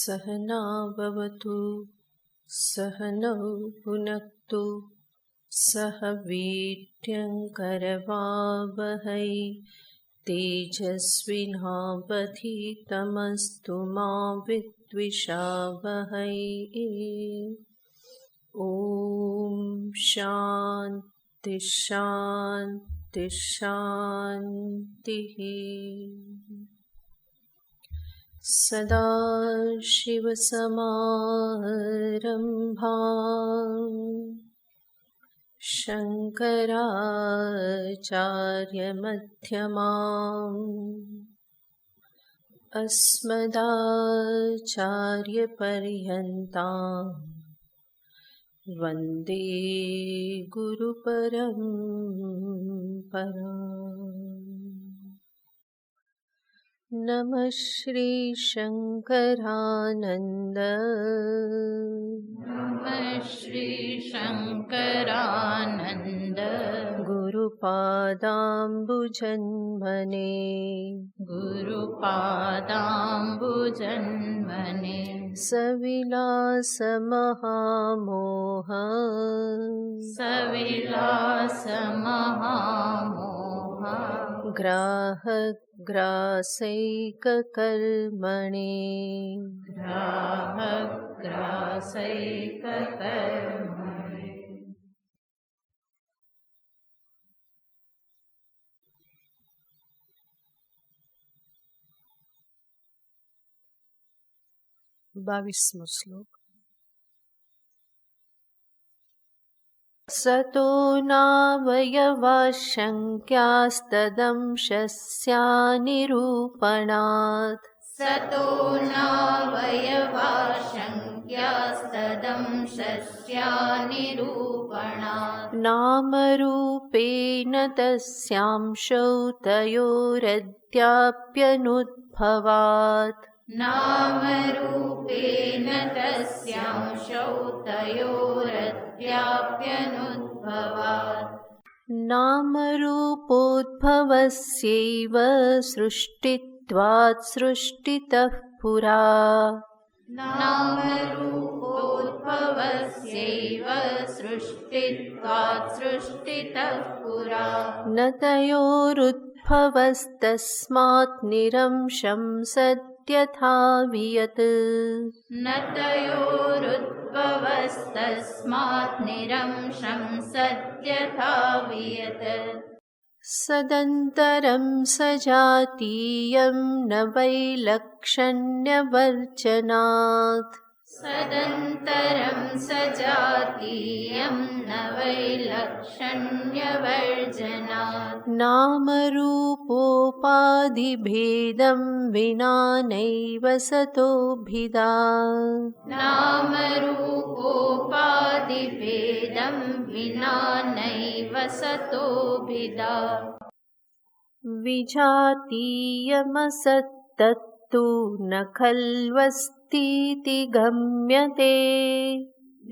सहना भवतु सहनौ भुनक्तु सह वीर्यङ्करवावहै तेजस्विनावधीतमस्तु मा विद्विषावहै। ॐ शान्ति शान्ति शान्तिः। सदाशिवसमारम्भाम् शङ्कराचार्यमध्यमाम् अस्मदाचार्यपर्यन्ताम् वन्दे गुरुपरम्पराम्। नमः श्री शङ्करानन्द नमः श्री शङ्करानन्द गुरुपादाम्बुजन्मने गुरुपादाम्बुजन्मने सविलासमहामोह सविलासमहामोह ग्राहग्रासैककर्मणे ग्राहग्रासैककर्मणे। बावीसमो श्लोक। सतो नावयवाशङ्क्यास्तदंशस्यानिरूपणात् सतो नावयवाशङ्क्यास्तदंशस्यानिरूपणात् नामरूपेण तस्यांशौ तयोरद्याप्यनुद्भवात् नामरूपेण तस्यांशौ तयोरद्याप्यनुद्भवात् नामरूपोद्भवस्यैव सृष्टित्वात् सृष्टितः पुरा नामरूपोद्भवस्यैव सृष्टित्वात् सृष्टितः पुरा न तयोरुद्भवस्तस्मात् निरंशं सद्यथा वियत् न तयोरुद्भवस्तस्मात् निरंशं सद्यथा वियत् सदन्तरं सजातीयं न वैलक्षण्यवर्जनात् सदन्तरं सजातीयं न वैलक्षण्यवर्जनात् नामरूपोपाधिभेदं विना नैव सतोभिदा नामरूपोपाधिभेदं विना नैव सतोभिदा विजातीयमसत्तत्तु न खल्वस्तीति गम्यते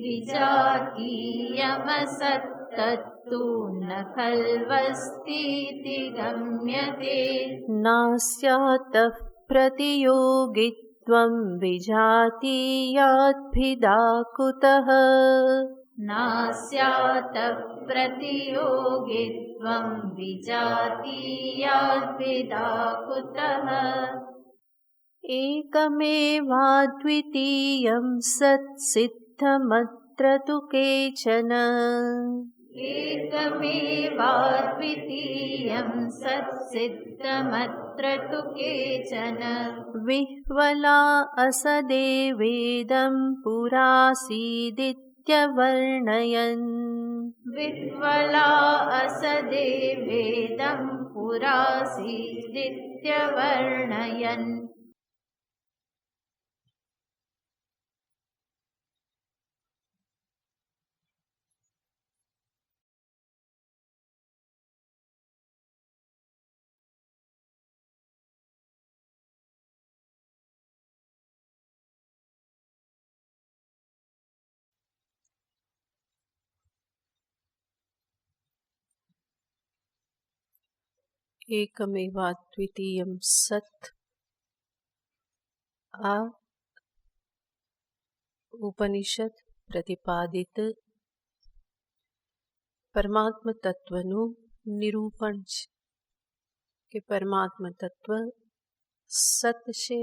विजातीयमसत्तत्तु न खल्वस्तीति गम्यते नास्यातः प्रतियोगित्वं विजातीयाद्भिदा कुतः नास्यातः प्रतियोगित्वं विजातीयाद्भिदा कुतः एकमेवाद्वितीयं सत्सिद्धमत्र तु केचन एकमेवाद्वितीयं सत्सिद्धमत्र तु केचन विह्वला असदेवेदं पुरासीदित्यवर्णयन् विह्वला असदेवेदं पुरासीदित्यवर्णयन् एकमेवाद्वितीयं सत्। આ ઉપનિષદ પ્રતિપાદિત પરમાત્મ તત્વનું નિરૂપણ છે કે પરમાત્મ તત્વ સત છે,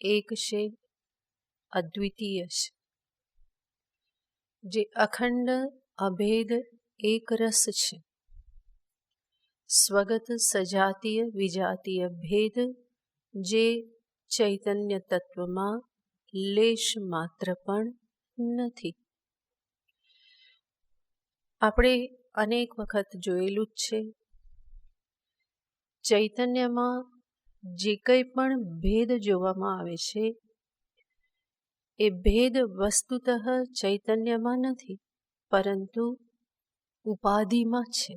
એક છે, અદ્વિતીય છે, જે અખંડ અભેદ એક રસ છે. સ્વગત સજાતીય વિજાતીય ભેદ જે ચૈતન્ય તત્વમાં લેશ માત્ર પણ નથી. આપણે અનેક વખત જોયેલું જ છે, ચૈતન્યમાં જે કંઈ પણ ભેદ જોવામાં આવે છે એ ભેદ વસ્તુતઃ ચૈતન્યમાં નથી, પરંતુ ઉપાધિમાં છે.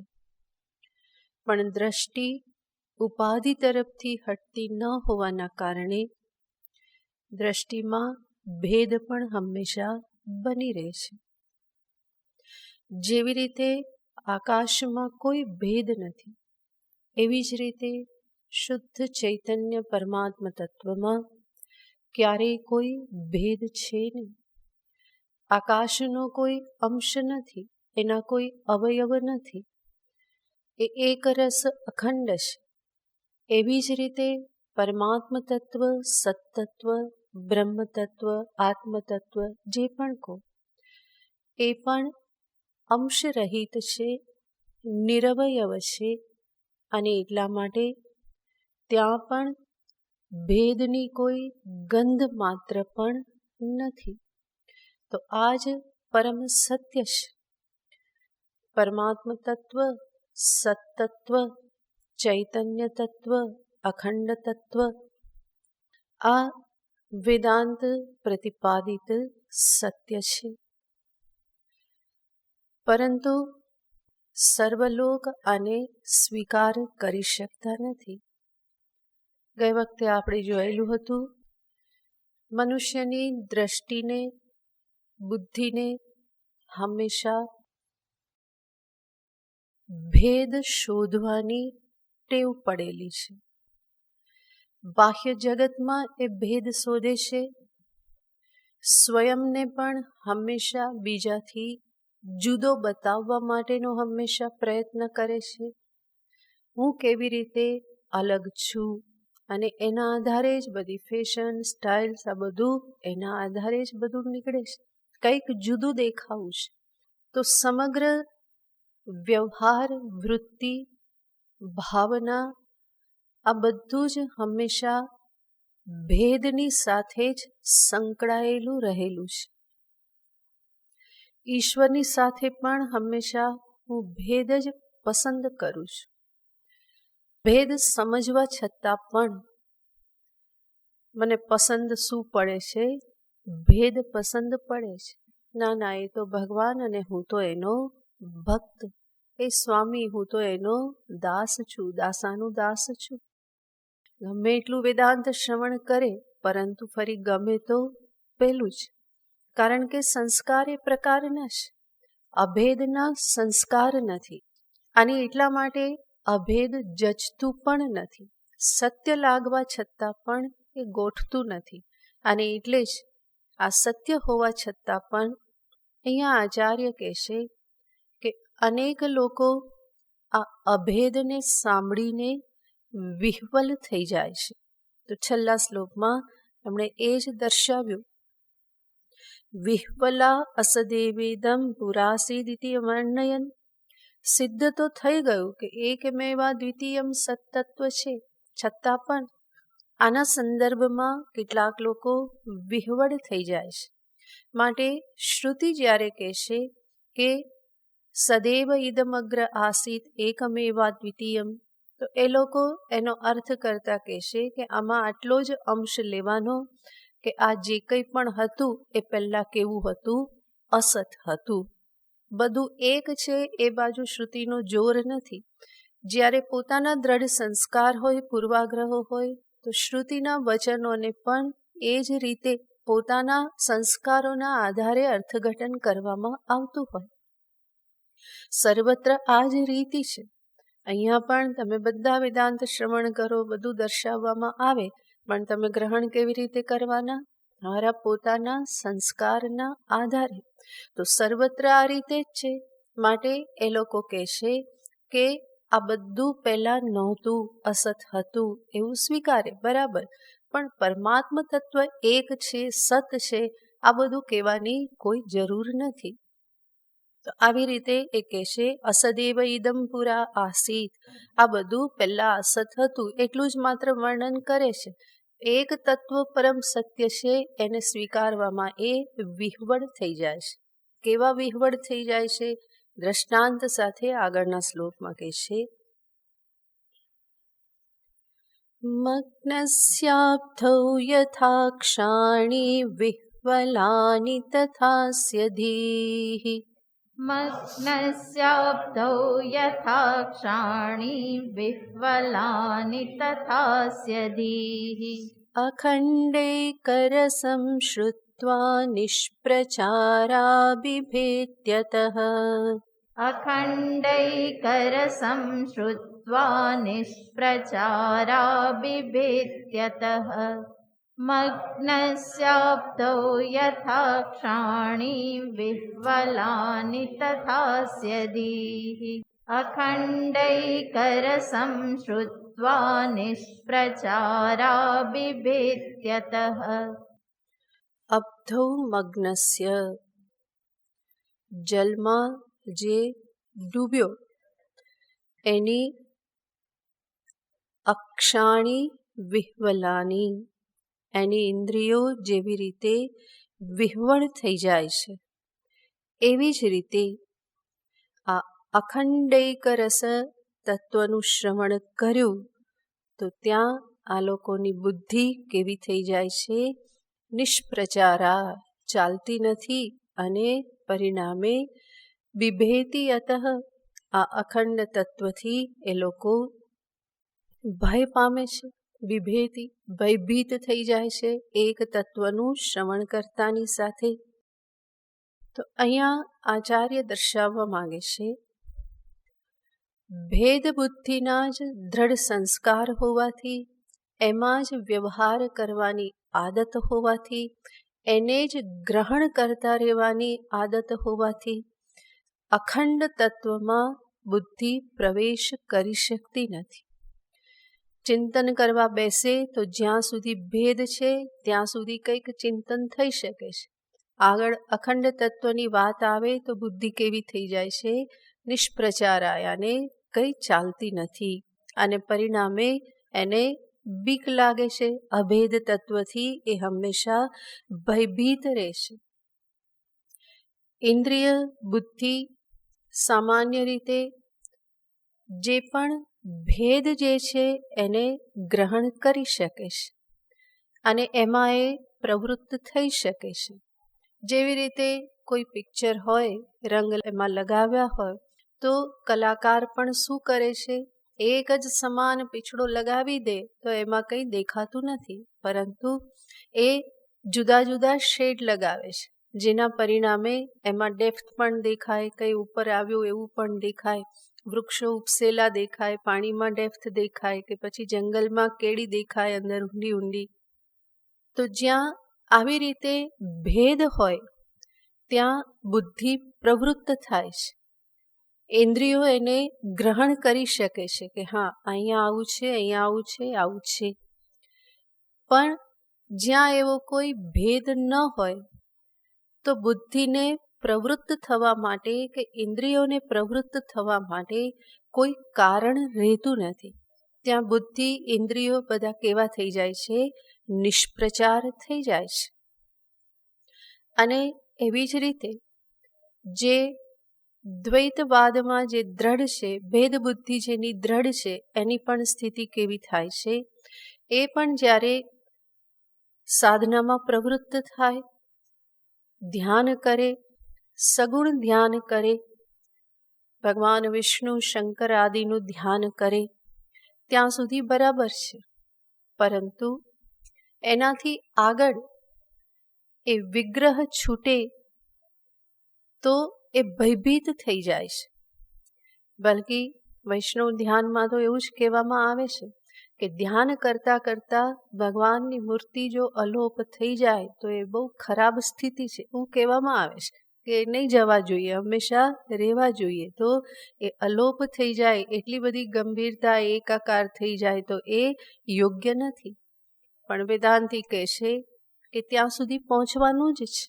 પણ દ્રષ્ટિ ઉપાધિ તરફથી હટતી ન હોવાના કારણે દ્રષ્ટિમાં ભેદ પણ હંમેશા બની રહે છે. જેવી રીતે આકાશમાં કોઈ ભેદ નથી, એવી જ રીતે શુદ્ધ ચૈતન્ય પરમાત્મ તત્વમાં ક્યારેય કોઈ ભેદ છે નહીં. આકાશનો કોઈ અંશ નથી, એના કોઈ અવયવ નથી, એ એક રસ અખંડ છે. એવી જ રીતે પરમાત્મ તત્વ, સત્તત્વ, બ્રહ્મ તત્વ, આત્મ તત્વ જે પણ કહો, એ પણ અંશ રહિત છે, નિરવયવ છે, અને એટલા માટે ત્યાં પણ ભેદની કોઈ ગંધ માત્ર પણ નથી. તો આ જ પરમ સત્ય છે. પરમાત્મ તત્વ, સત્તત્વ, ચૈતન્ય તત્વ, અખંડ તત્વ, આ વેદાંત પ્રતિપાદિત સત્ય છે. પરંતુ સર્વલોક આને સ્વીકાર કરી શકતા નથી. ગઈ વખતે આપણે જોયેલું હતું, મનુષ્યની દ્રષ્ટિને, બુદ્ધિને હંમેશા ભેદ શોધવાની ટેવ પડેલી છે. બાહ્ય જગતમાં એ ભેદ શોધે છે, સ્વયંને પણ હંમેશા બીજાથી જુદો બતાવવા માટેનો હંમેશા પ્રયત્ન કરે છે. હું કેવી રીતે અલગ છું, અને એના આધારે જ બધી ફેશન, સ્ટાઇલ્સ, આ બધું એના આધારે જ બધું નીકળે છે. કંઈક જુદું દેખાવું છે. તો સમગ્ર વ્યવહાર, વૃત્તિ, ભાવના, આ બધું જ હંમેશા ભેદની સાથે જ સંકળાયેલું રહેલું છે. ઈશ્વરની સાથે પણ હંમેશા હું ભેદ જ પસંદ કરું છું. ભેદ સમજવા છતાં પણ મને પસંદ શું પડે છે? ભેદ પસંદ પડે છે. ના ના, એ તો ભગવાન અને હું તો એનો ભક્ત. એ સ્વામી, હું તો એનો દાસ છું, દાસાનું દાસ છું. ગમે એટલું વેદાંત શ્રવણ કરે, પરંતુ ફરી ગમે તો પેલું જ. કારણ કે સંસ્કાર એ પ્રકારના છે, અભેદના સંસ્કાર નથી. અને એટલા માટે અભેદ જચતું પણ નથી. સત્ય લાગવા છતાં પણ એ ગોઠતું નથી. અને એટલે જ આ સત્ય હોવા છતાં પણ અહીંયા આચાર્ય કહેશે કે અનેક લોકો આ અભેદને સાંભળીને વિહ્વલ થઈ જાય છે. તો છેલ્લા શ્લોકમાં એમણે એ જ દર્શાવ્યું. વિહ્વલા અસદેવેદમ પુરાસીદિતિ વર્ણયન. સિદ્ધ તો થઈ ગયું કે એકમેવા દ્વિતીયમ સત્તત્વ છે, છતાં પણ આના સંદર્ભમાં કેટલાક લોકો વિહવળ થઈ જાય છે. માટે શ્રુતિ જ્યારે કહેશે કે સદૈવ ઇદમગ્ર આસીત એકમેવા દ્વિતીયમ, તો એ લોકો એનો અર્થ કરતા કહેશે કે આમાં આટલો જ અંશ લેવાનો કે આ જે કંઈ પણ હતું એ પહેલાં કેવું હતું? અસત હતું. બધું એક છે એ બાજુ શ્રુતિનો જોર નથી. જ્યારે પોતાના દ્રઢ સંસ્કાર હોય, પૂર્વાગ્રહો હોય, તો શ્રુતિના વચનોને પણ એ જ રીતે પોતાના સંસ્કારોના આધારે અર્થઘટન કરવામાં આવતું હોય. સર્વત્ર આ જ રીતિ છે. અહીંયા પણ તમે બધા વેદાંત શ્રવણ કરો, બધું દર્શાવવામાં આવે, પણ તમે ગ્રહણ કેવી રીતે કરવાના? તમારા પોતાના સંસ્કારના આધારે. તો સર્વત્ર આ રીતે જ છે. માટે એ લોકો કહેશે કે આ બધું પહેલાં નહોતું, અસત હતું, એવું સ્વીકારે, બરાબર, પણ પરમાત્મ તત્વ એક છે, સત છે, આ બધું કહેવાની કોઈ જરૂર નથી. તો આવી રીતે એ કહેશે અસદેવ ઇદમ પુરા આસીત, આ બધું પહેલાં અસત હતું એટલું જ માત્ર વર્ણન કરે છે. એક તત્વ પરમ સત્ય છે, એને સ્વીકારવામાં એ વિહવળ થઈ જાય છે. કેવા વિહવળ થઈ જાય છે? દ્રષ્ટાંત સાથે આગળના શ્લોકમાં કહેશે મગ્નસ્યાબ્ધૌ યથા ક્ષાણી વિહ્વલાનિ તથાસ્ય ધીઃ. મગ્નસ્યાબ્ધૌ યથા ક્ષાણી વિહ્વલાનિ તથાસ્ય ધીઃ. અખંડૈકરસં શ્રુત્વા નિષ્પ્રચારા બિભેત્યતઃ. અખંડૈકરસં શ્રુત્વા નિષ્પ્રચારા બિભેત્યતઃ. મગ્નસ્યાબ્ધૌ યથા ક્ષાણી વિહ્વલાનિ તથાસ્ય ધીઃ. અખંડૈકરસં શ્રુત્વા નિષ્પ્રચારા બિભેત્યતઃ. અબ્ધૌ મગ્નસ્ય, જલમાં જે ડૂબ્યો એની અક્ષાણી વિહ્વલાની, એની ઇન્દ્રિયો જેવી રીતે વિહવળ થઈ જાય છે, એવી જ રીતે આ અખંડૈકરસ તત્વનું શ્રવણ કર્યું તો ત્યાં આ લોકોની બુદ્ધિ કેવી થઈ જાય છે? નિષ્પ્રચારા, ચાલતી નથી, અને પરિણામે બિભેતિ અતઃ, આ અખંડ તત્વથી એ લોકો ભય પામે છે. બિભેતિ, ભયભીત થઈ જાય છે એક તત્વનું શ્રવણ કરતાની સાથે. તો અહીંયા આચાર્ય દર્શાવવા માંગે છે ભેદ બુદ્ધિના જ દ્રઢ સંસ્કાર હોવાથી, એમાં જ વ્યવહાર કરવાની આદત હોવાથી, એને જ ગ્રહણ કરતા રહેવાની આદત હોવાથી અખંડ તત્વમાં બુદ્ધિ પ્રવેશ કરી શકતી નથી. ચિંતન કરવા બેસે તો જ્યાં સુધી ભેદ છે ત્યાં સુધી કંઈક ચિંતન થઈ શકે છે. આગળ અખંડ તત્વની વાત આવે તો બુદ્ધિ કેવી થઈ જાય છે? નિષ્પ્રચારાયાને કંઈ ચાલતી નથી, અને પરિણામે એને બીક લાગે છે. અભેદ તત્વથી એ હંમેશા ભયભીત રહેશે. ઇન્દ્રિય બુદ્ધિ સામાન્ય રીતે જે પણ ભેદ જે છે એને ગ્રહણ કરી શકે છે, અને એમાં એ પ્રવૃત્ત થઈ શકે છે. જેવી રીતે કોઈ પિક્ચર હોય, રંગ એમાં લગાવ્યા હોય, તો કલાકાર પણ શું કરે છે? એક જ સમાન પીછડો લગાવી દે તો એમાં કંઈ દેખાતું નથી, પરંતુ એ જુદા જુદા શેડ લગાવે છે, જેના પરિણામે એમાં ડેપ્થ પણ દેખાય, કંઈ ઉપર આવ્યું એવું પણ દેખાય, વૃક્ષો ઉપસેલા દેખાય, પાણીમાં ડેપ્થ દેખાય, કે પછી જંગલમાં કેડી દેખાય અંદર ઊંડી ઊંડી. તો જ્યાં આવી રીતે ભેદ હોય ત્યાં બુદ્ધિ પ્રવૃત્ત થાય છે. ઇન્દ્રિયો એને ગ્રહણ કરી શકે છે કે હા, અહીંયા આવું છે, અહીંયા આવું છે, આવું છે. પણ જ્યાં એવો કોઈ ભેદ ન હોય તો બુદ્ધિને પ્રવૃત્ત થવા માટે કે ઇન્દ્રિયોને પ્રવૃત્ત થવા માટે કોઈ કારણ રહેતું નથી. ત્યાં બુદ્ધિ ઇન્દ્રિયો બધા કેવા થઈ જાય છે? નિષ્પ્રચાર થઈ જાય છે. અને એવી જ રીતે જે દ્વૈતવાદમાં જે દ્રઢ છે, ભેદ બુદ્ધિ જેની દ્રઢ છે, એની પણ સ્થિતિ કેવી થાય છે? એ પણ જ્યારે સાધનામાં પ્રવૃત્ત થાય, ધ્યાન કરે, સગુણ ધ્યાન કરે, ભગવાન વિષ્ણુ શંકર આદિનું ધ્યાન કરે, ત્યાં સુધી બરાબર છે. પરંતુ એનાથી આગળ એ વિગ્રહ છૂટે તો એ ભયભીત થઈ જાય છે. બલકી વૈષ્ણવ ધ્યાનમાં તો એવું જ કહેવામાં આવે છે કે ધ્યાન કરતાં કરતાં ભગવાનની મૂર્તિ જો અલોપ થઈ જાય તો એ બહુ ખરાબ સ્થિતિ છે એવું કહેવામાં આવે છે કે નહીં જવા જોઈએ, હંમેશા રહેવા જોઈએ. તો એ અલોપ થઈ જાય, એટલી બધી ગંભીરતા એકાકાર થઈ જાય તો એ યોગ્ય નથી. પણ વેદાંતી કહેશે કે ત્યાં સુધી પહોંચવાનું જ છે.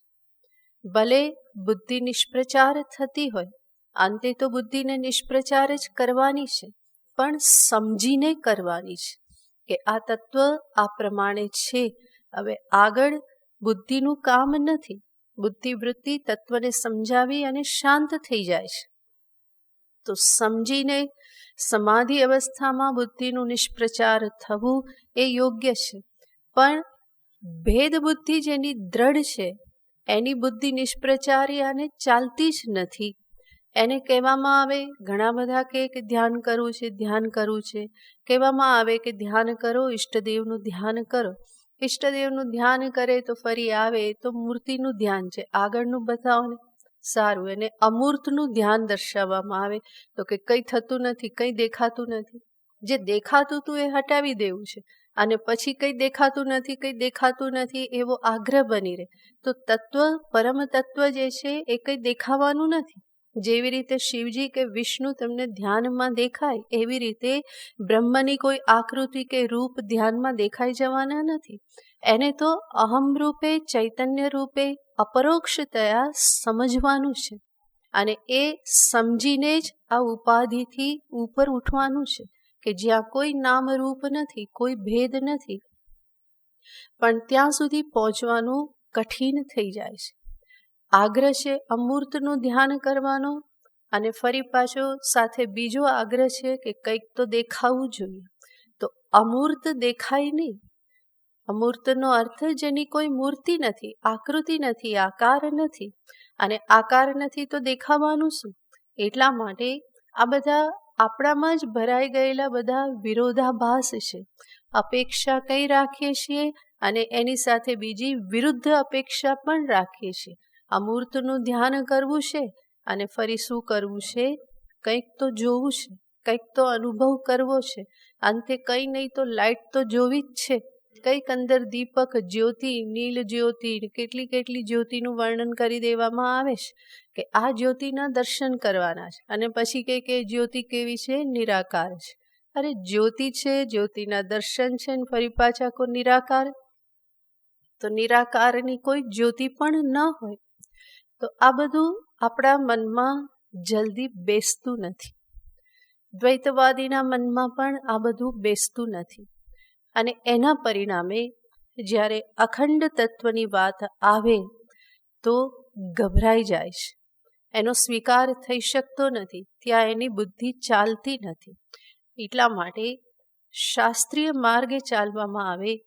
ભલે બુદ્ધિ નિષ્પ્રચાર થતી હોય, અંતે તો બુદ્ધિને નિષ્પ્રચાર જ કરવાની છે, પણ સમજીને કરવાની છે કે આ તત્વ આ પ્રમાણે છે. હવે આગળ બુદ્ધિનું કામ નથી. બુદ્ધિવૃત્તિ તત્વને સમજાવી અને શાંત થઈ જાય છે. તો સમજીને સમાધિ અવસ્થામાં બુદ્ધિનું નિષ્પ્રચાર થવું એ યોગ્ય છે. પણ ભેદ બુદ્ધિ જેની દ્રઢ છે એની બુદ્ધિ નિષ્પ્રચારી અને ચાલતી જ નથી. એને કહેવામાં આવે, ઘણા બધા કહે કે ધ્યાન કરવું છે, ધ્યાન કરવું છે. કહેવામાં આવે કે ધ્યાન કરો, ઈષ્ટદેવનું ધ્યાન કરો. ઈષ્ટદેવનું ધ્યાન કરે તો ફરી આવે તો મૂર્તિનું ધ્યાન છે, આગળનું બતાવો ને. સારું, એને અમૂર્તનું ધ્યાન દર્શાવવામાં આવે તો કે કંઈ થતું નથી, કંઈ દેખાતું નથી. જે દેખાતું હતું એ હટાવી દેવું છે અને પછી કંઈ દેખાતું નથી, કંઈ દેખાતું નથી એવો આગ્રહ બની રહે. તો તત્વ, પરમ તત્વ જે છે એ કંઈ દેખાવાનું નથી. જેવી રીતે શિવજી કે વિષ્ણુ તમને ધ્યાનમાં દેખાય એવી રીતે બ્રહ્મની કોઈ આકૃતિ કે રૂપ ધ્યાનમાં દેખાઈ જવાના નથી. એને તો અહમ રૂપે, ચૈતન્ય રૂપે અપરોક્ષતયા સમજવાનું છે અને એ સમજીને જ આ ઉપાધિથી ઉપર ઉઠવાનું છે કે જ્યાં કોઈ નામ રૂપ નથી, કોઈ ભેદ નથી. પણ ત્યાં સુધી પહોંચવાનું કઠિન થઈ જાય છે. આગ્રહ છે અમૂર્તનું ધ્યાન કરવાનો અને ફરી પાછો સાથે બીજો આગ્રહ છે કે કંઈક તો દેખાવું જોઈએ. તો અમૂર્ત દેખાય નહીં. અમૂર્તનો અર્થ જેની કોઈ મૂર્તિ નથી, આકૃતિ નથી, આકાર નથી. અને આકાર નથી તો દેખાવાનું શું? એટલા માટે આ બધા આપણામાં જ ભરાઈ ગયેલા બધા વિરોધાભાસ છે. અપેક્ષા કંઈ રાખીએ છીએ અને એની સાથે બીજી વિરુદ્ધ અપેક્ષા પણ રાખીએ છીએ. અમૂર્તનું ધ્યાન કરવું છે અને ફરી શું કરવું છે? કંઈક તો જોવું છે, કંઈક તો અનુભવ કરવો છે. અંતે કંઈ નહીં તો લાઈટ તો જોવી જ છે. કંઈક અંદર દીપક, જ્યોતિ, નીલ જ્યોતિ, કેટલી કેટલી જ્યોતિનું વર્ણન કરી દેવામાં આવે છે કે આ જ્યોતિના દર્શન કરવાના છે. અને પછી કે જ્યોતિ કેવી છે? નિરાકાર છે. અરે જ્યોતિ છે, જ્યોતિના દર્શન છે ને ફરી પાછા કોઈ નિરાકાર? તો નિરાકારની કોઈ જ્યોતિ પણ ન હોય. તો આ બધું આપણા મનમાં જલ્દી બેસતું નથી. દ્વૈતવાદીના મનમાં પણ આ બધું બેસતું નથી. અને એના પરિણામે જ્યારે અખંડ તત્વની વાત આવે તો ગભરાઈ જાય છે. એનો સ્વીકાર થઈ શકતો નથી. ત્યાં એની બુદ્ધિ ચાલતી નથી. એટલા માટે શાસ્ત્રીય માર્ગે ચાલવામાં આવે.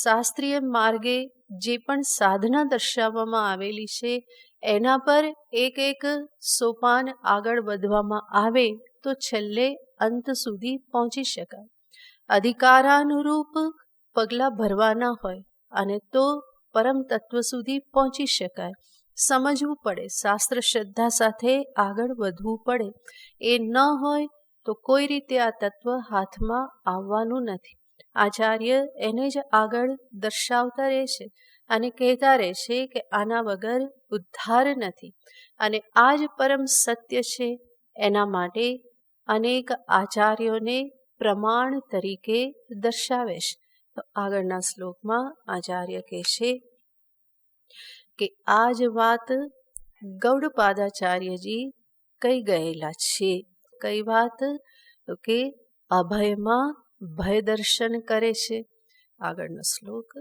શાસ્ત્રીય માર્ગે જે પણ સાધના દર્શાવવામાં આવેલી છે એના પર એક એક સોપાન આગળ વધવામાં આવે તો છેલ્લે અંત સુધી પહોંચી શકાય. અધિકારાનુરૂપ પગલાં ભરવાના હોય અને તો પરમ તત્વ સુધી પહોંચી શકાય. સમજવું પડે, શાસ્ત્ર શ્રદ્ધા સાથે આગળ વધવું પડે. એ ન હોય તો કોઈ રીતે આ તત્વ હાથમાં આવવાનું નથી. આચાર્ય એને જ આગળ દર્શાવતા રહેશે અને કહેતા રહેશે કે આના વગર ઉદ્ધાર નથી. અને આ જ પરમ સત્ય છે. એના માટે અનેક આચાર્યોને પ્રમાણ તરીકે દર્શાવે છે. તો આગળના શ્લોકમાં આચાર્ય કહેશે કે આ જ વાત ગૌડપાદાચાર્યજી કહી ગયેલા છે. કઈ વાત? તો કે અભયમાં ભય દર્શન કરે છે. આગળનો શ્લોક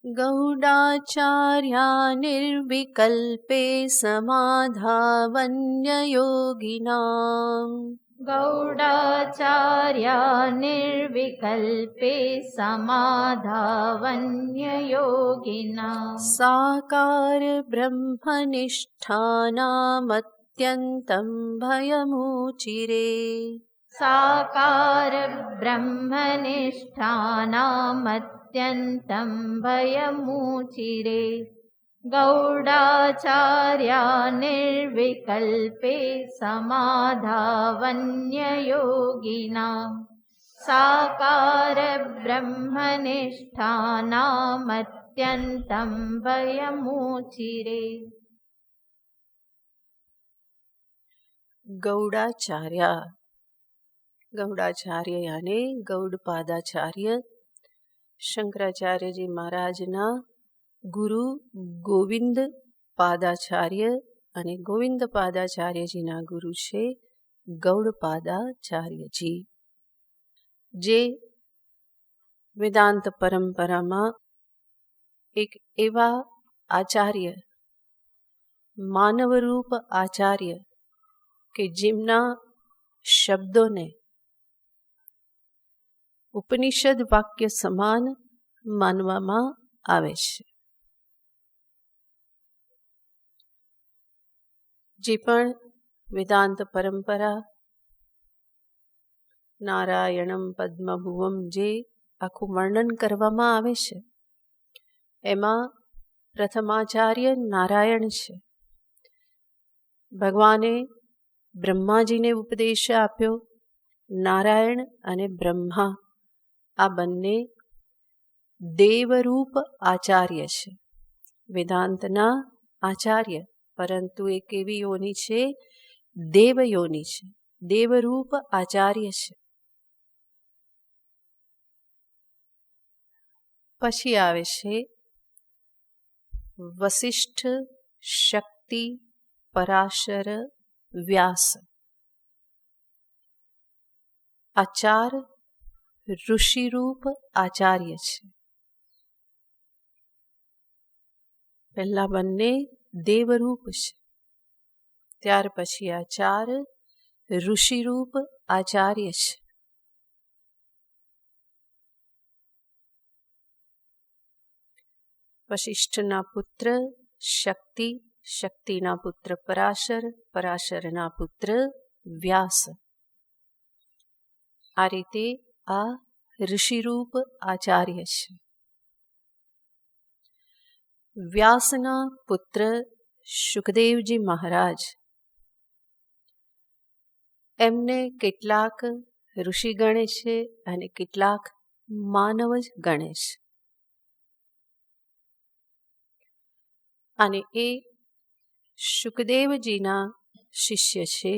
ગૌડાચાર્યા નિર્વિકલ્પે સમાધાવન્ય યોગિનામ ગૌડાચાર્યા નિર્વિકલ્પે સમાધાવન્ય યોગિના સાકાર બ્રહ્મનિષ્ઠાનામત્યંતમ ભયમુચિરે સાકાર બ્રહ્મનિષ્ઠાનામત્યંતમ ભયમુચિરે ગૌડાચાર્યા નિર્વિકલ્પે સમાધાવન્યયોગિનાં સાકાર બ્રહ્મનિષ્ઠાનામત્યંતં ભયમુચિરે. ગૌડાચાર્ય, ગૌડાચાર્ય યાને ગૌડપાદાચાર્ય, શંકરાચાર્યજી મહારાજના ગુરુ ગોવિંદ પાદાચાર્ય અને ગોવિંદ પાદાચાર્યજીના ગુરુ છે ગૌડપાદાચાર્યજી, જે વેદાંત પરંપરામાં એક એવા આચાર્ય, માનવરૂપ આચાર્ય કે જેમના શબ્દોને ઉપનિષદ વાક્ય સમાન માનવામાં આવે છે. જે પણ વેદાંત પરંપરા નારાયણમ પદ્મભુવમ જે આખું વર્ણન કરવામાં આવે છે, એમાં પ્રથમાચાર્ય નારાયણ છે. ભગવાને બ્રહ્માજીને ઉપદેશ આપ્યો. નારાયણ અને બ્રહ્મા આ બંને દેવરૂપ આચાર્ય છે, વેદાંતના આચાર્ય, પરંતુ એક એવી યોનિ છે, દેવ યોનિ છે, દેવરૂપ આચાર્ય છે. પછી આવે છે વસિષ્ઠ, શક્તિ, પરાશર, વ્યાસ. આ ચાર ઋષિરૂપ આચાર્ય છે. પહેલા બંને દેવરૂપ છે, ત્યાર પછી આ ચાર ઋષિરૂપ આચાર્ય છે. વશિષ્ઠના પુત્ર શક્તિ, શક્તિના પુત્ર પરાશર, પરાશરના પુત્ર વ્યાસ. આ રીતે આ ઋષિરૂપ આચાર્ય છે. વ્યાસના પુત્ર શુકદેવજી મહારાજ, એમને કેટલાક ઋષિ ગણે છે અને કેટલાક માનવ જ ગણે છે. અને એ શુકદેવજીના શિષ્ય છે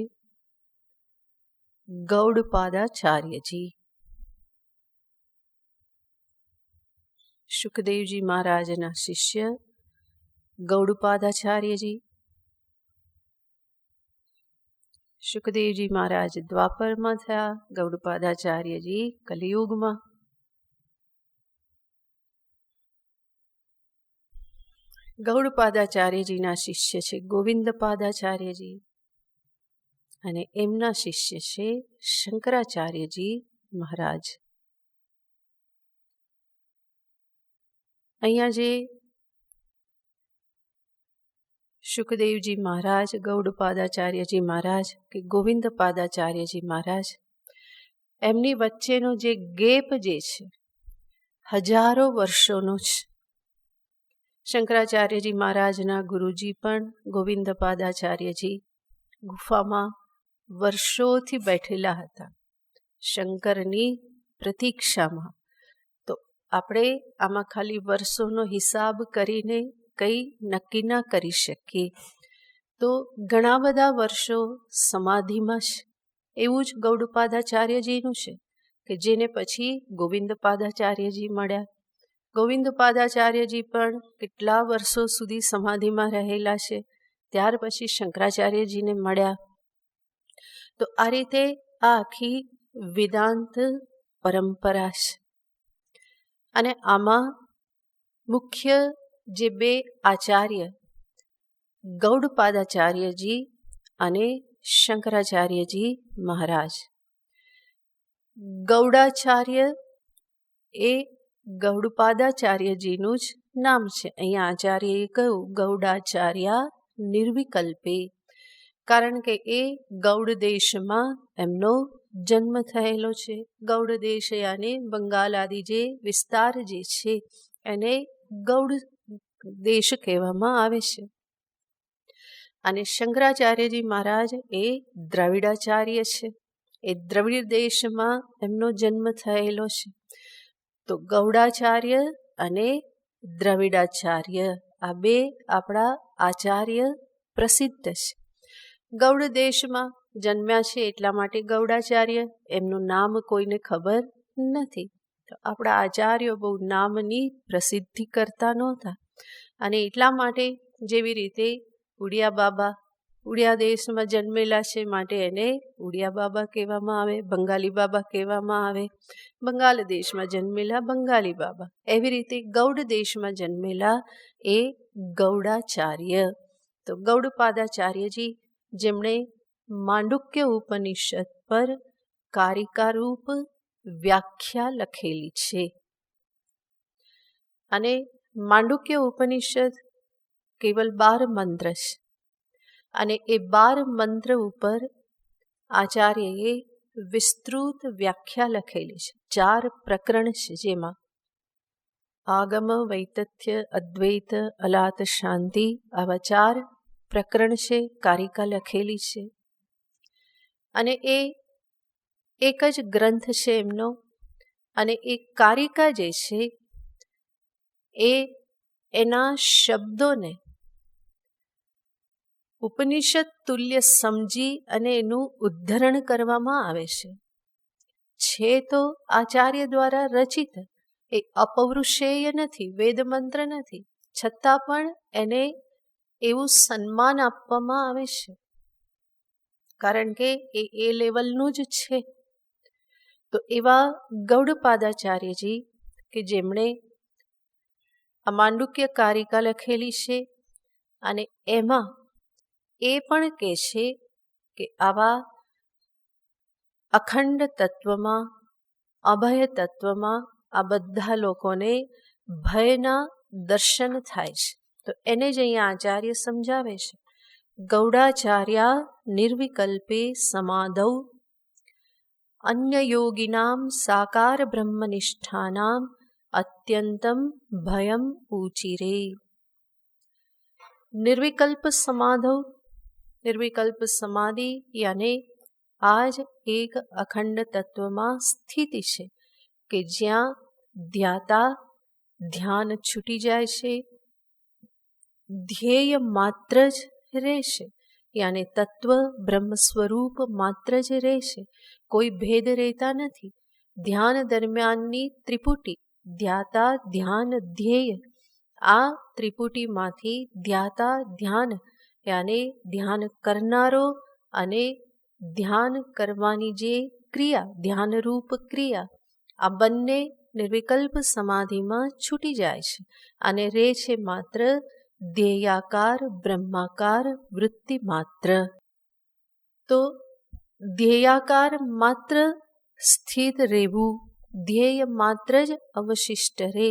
ગૌડપાદાચાર્યજી. શુકદેવજી મહારાજના શિષ્ય ગૌડપાદાચાર્યજી. શુકદેવજી મહારાજ દ્વાપરમાં થયા, ગૌડપાદાચાર્યજી કલિયુગમાં. ગૌડપાદાચાર્યજીના શિષ્ય છે ગોવિંદપાદાચાર્યજી અને એમના શિષ્ય છે શંકરાચાર્યજી મહારાજ. અહીંયા જે શુકદેવજી મહારાજ, ગૌડપાદાચાર્યજી મહારાજ કે ગોવિંદપાદાચાર્યજી મહારાજ, એમની વચ્ચેનો જે ગેપ જે છે હજારો વર્ષોનો છે. શંકરાચાર્યજી મહારાજના ગુરુજી પણ ગોવિંદપાદાચાર્યજી ગુફામાં વર્ષોથી બેઠેલા હતા શંકરની પ્રતીક્ષામાં. તો આપણે આમાં ખાલી વર્ષોનો હિસાબ કરીને કંઈ નક્કી ના કરી શકીએ. તો ઘણા બધા વર્ષો સમાધિમાં છે. એવું જ ગૌડપાદાચાર્યજીનું છે કે જેને પછી ગોવિંદપાદાચાર્યજી મળ્યા. ગોવિંદપાદાચાર્યજી પણ કેટલા વર્ષો સુધી સમાધિમાં રહેલા છે, ત્યાર પછી શંકરાચાર્યજીને મળ્યા. તો આ રીતે આ આખી વેદાંત પરંપરા છે. અને આમાં મુખ્ય જે બે આચાર્ય ગૌડપાદાચાર્યજી અને શંકરાચાર્યજી મહારાજ. ગૌડાચાર્ય એ ગૌડપાદાચાર્યજીનું જ નામ છે. અહીંયા આચાર્યએ કહ્યું ગૌડાચાર્યા નિર્વિકલ્પે, કારણ કે એ ગૌડ દેશમાં એમનો જન્મ થયેલો છે. ગૌડ દેશ યાને બંગાળ આદિ જે વિસ્તાર જે છે એને ગૌડ દેશ કહેવામાં આવે છે. અને શંકરાચાર્યજી મહારાજ એ દ્રવિડાચાર્ય છે. એ દ્રવિડ દેશમાં એમનો જન્મ થયેલો છે. તો ગૌડાચાર્ય અને દ્રવિડાચાર્ય આ બે આપણા આચાર્ય પ્રસિદ્ધ છે. ગૌડ દેશમાં જન્મ્યા છે એટલા માટે ગૌડાચાર્ય, એમનું નામ કોઈને ખબર નથી. તો આપણા આચાર્યો બહુ નામની પ્રસિદ્ધિ કરતા નહોતા. અને એટલા માટે જેવી રીતે ઉડિયા બાબા ઉડિયા દેશમાં જન્મેલા છે માટે એને ઉડિયા બાબા કહેવામાં આવે, બંગાળી બાબા કહેવામાં આવે. બંગાળ દેશમાં જન્મેલા બંગાળી બાબા. એવી રીતે ગૌડ દેશમાં જન્મેલા એ ગૌડાચાર્ય. તો ગૌડપાદાચાર્યજી જેમણે માંડુક્ય ઉપનિષદ પર કારિકારૂપ વ્યાખ્યા લખેલી છે. અને માંડુક્ય ઉપનિષદ કેવલ 12 મંત્ર છે. અને એ 12 મંત્ર ઉપર આચાર્યએ વિસ્તૃત વ્યાખ્યા લખેલી છે. 4 પ્રકરણ છે, જેમાં આગમ, વૈતથ્ય, અદ્વૈત, અલાત, શાંતિ આવા 4 પ્રકરણ છે, કારિકા લખેલી છે. અને એ એક જ ગ્રંથ છે એમનો. અને એ કારિકા જે છે એ એના શબ્દોને ઉપનિષદ તુલ્ય સમજી અને એનું ઉદ્ધરણ કરવામાં આવે છે. તો આચાર્ય દ્વારા રચિત, એ અપૌરુષેય નથી, વેદ મંત્ર નથી, છતાં પણ એને એવું સન્માન આપવામાં આવે છે, કારણ કે એ લેવલનું જ છે. તો એવા ગૌડપાદાચાર્યજી કે જેમણે આ માંડુક્ય કારિકા લખેલી છે, અને એમાં એ પણ કહે છે કે આવા અખંડ તત્વમાં, અભય તત્વમાં આ બધા લોકોને ભયના દર્શન થાય છે. તો એને જ અહીંયા આચાર્ય સમજાવે છે. ગૌડાચાર્યા નિર્વિકલ્પે સમાધૌ અન્ય યોગિનામ સાકાર બ્રહ્મનિષ્ઠાનામ અત્યંતમ ભયમ ઉચિરે. નિર્વિકલ્પ સમાધૌ, નિર્વિકલ્પ સમાધિ યાને આ જ એક અખંડ તત્વમાં સ્થિતિ છે કે જ્યાં ધ્યાતા ધ્યાન છૂટી જાય છે, ધ્યેય માત્ર જ રહેશે, યાને તત્વ બ્રહ્મ સ્વરૂપ માત્ર જ રહેશે, કોઈ ભેદ રહેતા નથી. ધ્યાન દરમિયાનની ત્રિપુટી ધ્યાતા ધ્યાન ધ્યેય, આ ત્રિપુટીમાંથી ધ્યાતા ધ્યાન યાને ધ્યાન કરનારો અને ધ્યાન કરવાની જે ક્રિયા, ધ્યાનરૂપ ક્રિયા, આ બંને નિર્વિકલ્પ સમાધિમાં છૂટી જાય છે અને રહે છે માત્ર ધ્યેયાકાર બ્રહ્માકાર વૃત્તિ માત્ર. તો ધ્યેયાકાર માત્ર સ્થિત રહેવું, ધ્યેય માત્ર જ અવશિષ્ટ રહે,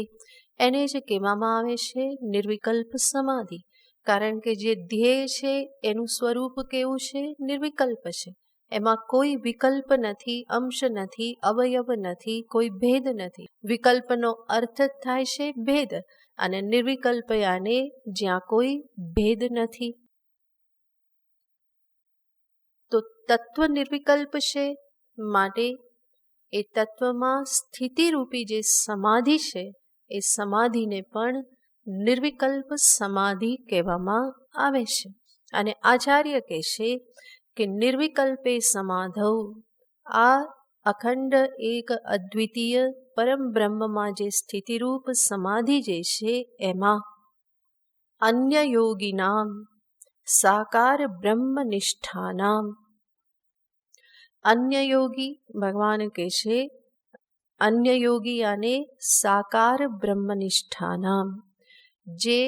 એને જ કહેવામાં આવે છે નિર્વિકલ્પ સમાધિ. કારણ કે જે ધ્યેય છે એનું સ્વરૂપ કેવું છે? નિર્વિકલ્પ છે. એમાં કોઈ વિકલ્પ નથી, અંશ નથી, અવયવ નથી, કોઈ ભેદ નથી. વિકલ્પનો અર્થ થાય છે ભેદ, અને નિર્વિકલ્પ યાને જ્યાં કોઈ ભેદ નથી. તો તત્વ નિર્વિકલ્પ છે, માટે એ તત્વમાં સ્થિતિરૂપી જે સમાધિ છે એ સમાધિને પણ નિર્વિકલ્પ સમાધિ કહેવામાં આવે છે. અને આચાર્ય કહેશે કે નિર્વિકલ્પે સમાધૌ, આ અખંડ એક અદ્વિતીય પરમ બ્રહ્મમાં જે સ્થિતિરૂપ સમાધિ જે છે એમાં અન્ય યોગીનામ સાકાર બ્રહ્મનિષ્ઠાનામ, અન્ય યોગી ભગવાન કહે છે, અન્ય યોગી અને સાકાર બ્રહ્મનિષ્ઠાનામ, જે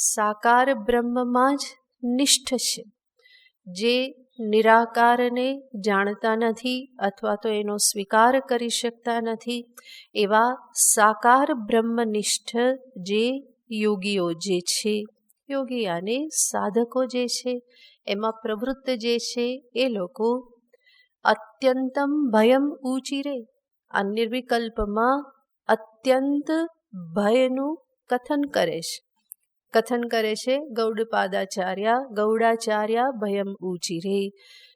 સાકાર બ્રહ્મમાં જ નિષ્ઠ છે, જે નિરાકારને જાણતા નથી અથવા તો એનો સ્વીકાર કરી શકતા નથી, એવા સાકાર બ્રહ્મનિષ્ઠ જે યોગીઓ જે છે, યોગી અને સાધકો જે છે, એમાં પ્રવૃત્ત જે છે એ લોકો અત્યંતમ ભયમ ઉચિરે, આ નિર્વિકલ્પમાં અત્યંત ભયનું કથન કરે છે. કથન કરે છે ગૌડાચાર્ય ભયમ ઉચિરે.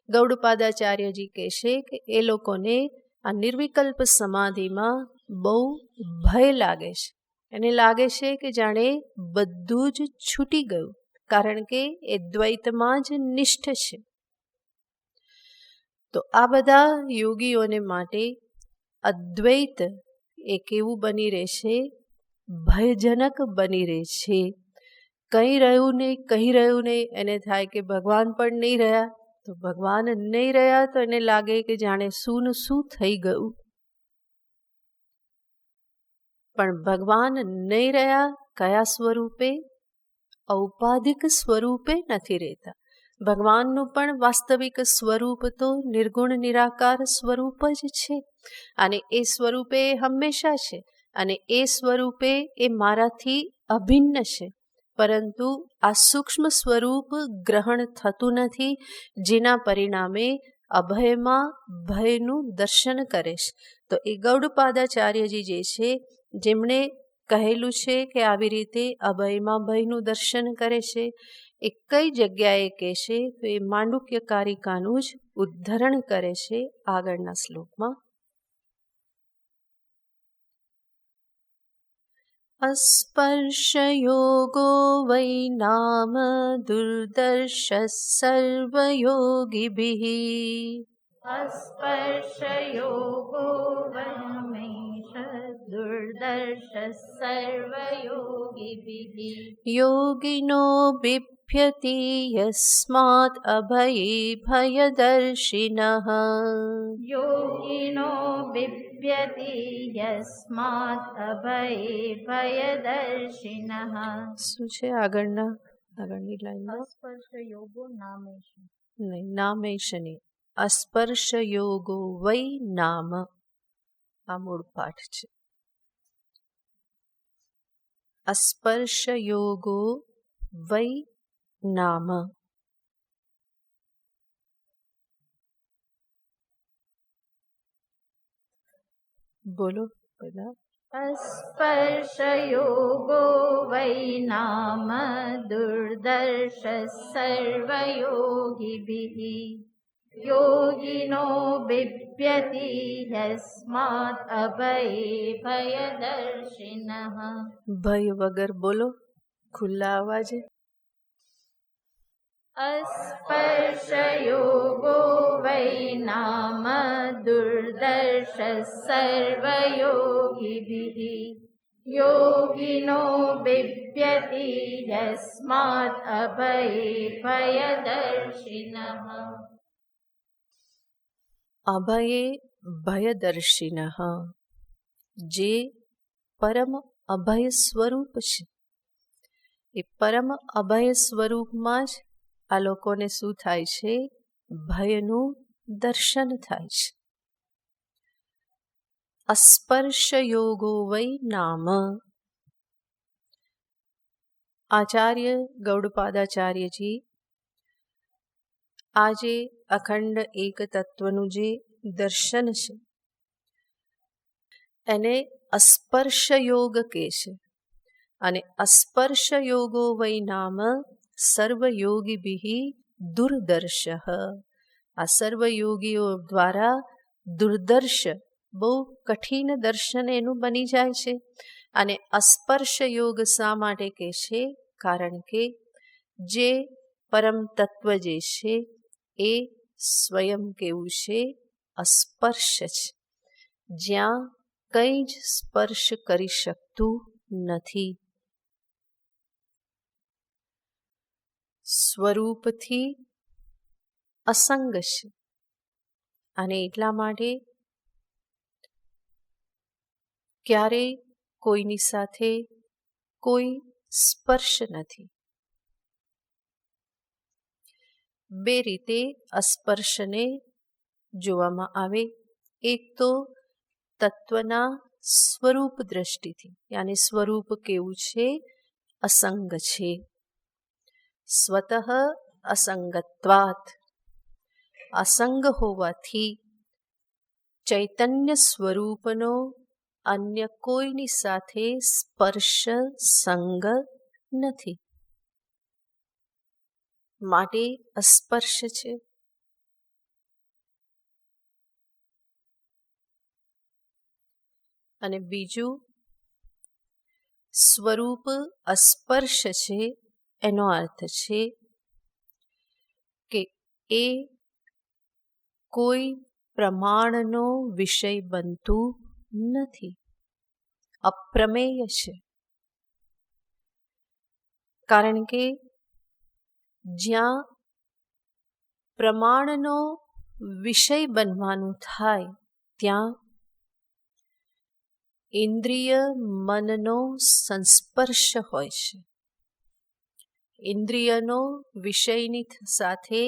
ગૌડપાદાચાર્યજી કહેશે કે એ લોકોને આ નિર્વિકલ્પ સમાધિમાં બહુ ભય લાગે છે. એને લાગે છે કે જાણે બધું જ છૂટી ગયું, કારણ કે એ દ્વૈતમાં જ નિષ્ઠ છે. તો આ બધા યોગીઓને માટે અદ્વૈત એ કેવું બની રહેશે? ભયજનક બની રહેશે. કંઈ રહ્યું નહીં, એને થાય કે ભગવાન પણ નહીં રહ્યા. તો ભગવાન નહીં રહ્યા તો એને લાગે કે જાણે શું થઈ ગયું. પણ ભગવાન નહીં રહ્યા કયા સ્વરૂપે? ઔપાધિક સ્વરૂપે નથી રહેતા. ભગવાનનું પણ વાસ્તવિક સ્વરૂપ તો નિર્ગુણ નિરાકાર સ્વરૂપ જ છે, અને એ સ્વરૂપે હંમેશા છે, અને એ સ્વરૂપે એ મારાથી અભિન્ન છે. પરંતુ આ સૂક્ષ્મ સ્વરૂપ ગ્રહણ થતું નથી, જેના પરિણામે અભયમાં ભયનું દર્શન કરે છે. તો એ ગૌડપાદાચાર્યજી જે છે, જેમણે કહેલું છે કે આવી રીતે અભયમાં ભયનું દર્શન કરે છે, એ કઈ જગ્યાએ કહેશે? તો એ માંડુક્ય કારિકાનું જ ઉદ્ધરણ કરે છે આગળના શ્લોકમાં. અસ્પર્શયોગો વૈ નામ દુર્દર્શ સર્વયોગીભિઃ. अस्पर्शयोगो वैमेष दुर्दर्श सर्वयोगिभिः. योगिनो बिभ्यति यस्मात् अभये भयदर्शिनः. योगिनो बिभ्यति यस्मात् अभये भयदर्शिनः. શું છે આગળની લાઈનમાં? સ્પર્શયોગો નામેશ. નહીં, નામેશ નહીં. અસ્પર્શ યોગો વૈ નામ, આ મૂળ પાઠ છે. અસ્પર્શ યોગો વૈ નામ. બોલો બધા. अस्पर्शयोगो वै नाम दुर्दर्श सर्वयोगिभिः. योगिनो बिभ्यति यस्मात् अभये भयदर्शिनः. ભય વગર બોલો, ખુલ્લા અવાજે. अस्पर्शयोगो वै नाम दुर्दर्श सर्वयोगिभिः. योगिनो बिभ्यति यस्मात् अभये भयदर्शिनः. અભયે ભયદર્શિનઃ, જે પરમ અભય સ્વરૂપ છે, એ પરમ અભય સ્વરૂપમાં જ આ લોકોને શું થાય છે? ભયનું દર્શન થાય છે. અસ્પર્શ યોગો વૈ નામ. આચાર્ય ગૌડપાદાચાર્યજી આ જે અખંડ એક તત્વનું જે દર્શન છે, એને અસ્પર્શ યોગ કહે છે. અને અસ્પર્શ યોગો વૈ નામ સર્વયોગીભિઃ દુર્દર્શ. આ સર્વયોગીઓ દ્વારા દુર્દર્શ, બહુ કઠિન દર્શન એનું બની જાય છે. અને અસ્પર્શ યોગ શા માટે કહે છે? કારણ કે જે પરમ તત્વ જે છે એ સ્વયં કેવું છે? અસ્પર્શ છે, જ્યાં કંઈ જ સ્પર્શ કરી શકતું નથી. સ્વરૂપથી અસંગ છે, અને એટલા માટે ક્યારેય કોઈની સાથે કોઈ સ્પર્શ નથી. બે રીતે અસ્પર્શને જોવામાં આવે. એક તો તત્વના સ્વરૂપ દ્રષ્ટિથી, યાની સ્વરૂપ કેવું છે? અસંગ છે. સ્વતઃ અસંગત્વાત, અસંગ હોવાથી ચૈતન્ય સ્વરૂપનો અન્ય કોઈની સાથે સ્પર્શ સંગ નથી, માટે અસ્પર્શ છે. અને બીજું, સ્વરૂપ અસ્પર્શ છે, એનો અર્થ છે કે એ કોઈ પ્રમાણનો વિષય બનતું નથી, અપ્રમેય છે. કારણ કે જ્યાં પ્રમાણનો વિષય બનવાનું થાય ત્યાં ઇન્દ્રિય મનનો સંસ્પર્શ હોય છે. ઇન્દ્રિયનો વિષયની સાથે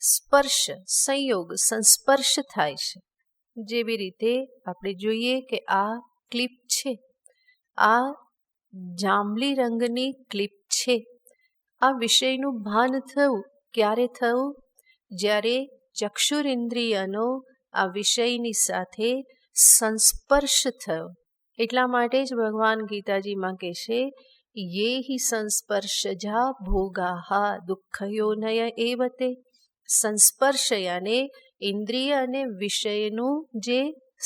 સ્પર્શ, સંયોગ, સંસ્પર્શ થાય છે. જેવી રીતે આપણે જોઈએ કે આ ક્લિપ છે, આ જાંબલી રંગની ક્લિપ છે. આ વિષયનું ભાન થયું ક્યારે થયું? જ્યારે ચક્ષુરિન્દ્રિયનો આ વિષયની સાથે સંસ્પર્શ થયો. એટલા માટે જ ભગવાન ગીતાજીમાં કહેશે, યે હિ સંસ્પર્શજા ભોગાહા દુઃખયોનય એવતે. સંસ્પર્શ યાને ઇન્દ્રિય અને વિષયનું જે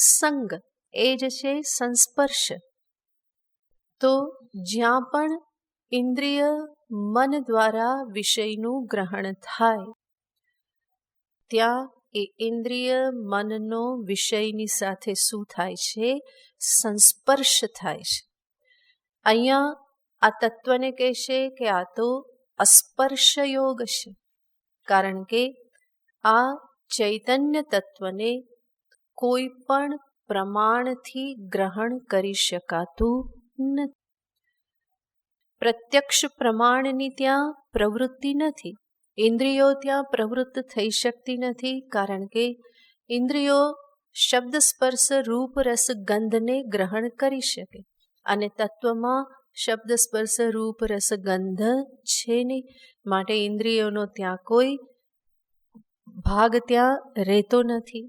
સંગ, એ જ છે સંસ્પર્શ. તો જ્યાં પણ ઇન્દ્રિય મન દ્વારા વિષયનું ગ્રહણ થાય ત્યાં એ ઇન્દ્રિય મનનો વિષયની સાથે શું થાય છે? સંસ્પર્શ થાય છે. અહીંયા આ તત્વને કહેશે કે આ તો અસ્પર્શ યોગ છે. કારણ કે આ ચૈતન્ય તત્વને કોઈ પણ પ્રમાણથી ગ્રહણ કરી શકાતું નથી. પ્રત્યક્ષ પ્રમાણની ત્યાં પ્રવૃત્તિ નથી. ઇન્દ્રિયો ત્યાં પ્રવૃત્ત થઈ શકતી નથી. કારણ કે ઇન્દ્રિયો શબ્દ સ્પર્શ રૂપ રસ ગંધને ગ્રહણ કરી શકે, અને તત્વમાં શબ્દ સ્પર્શ રૂપ રસ ગંધ છે નહીં. માટે ઇન્દ્રિયોનો ત્યાં કોઈ ભાગ ત્યાં રહેતો નથી.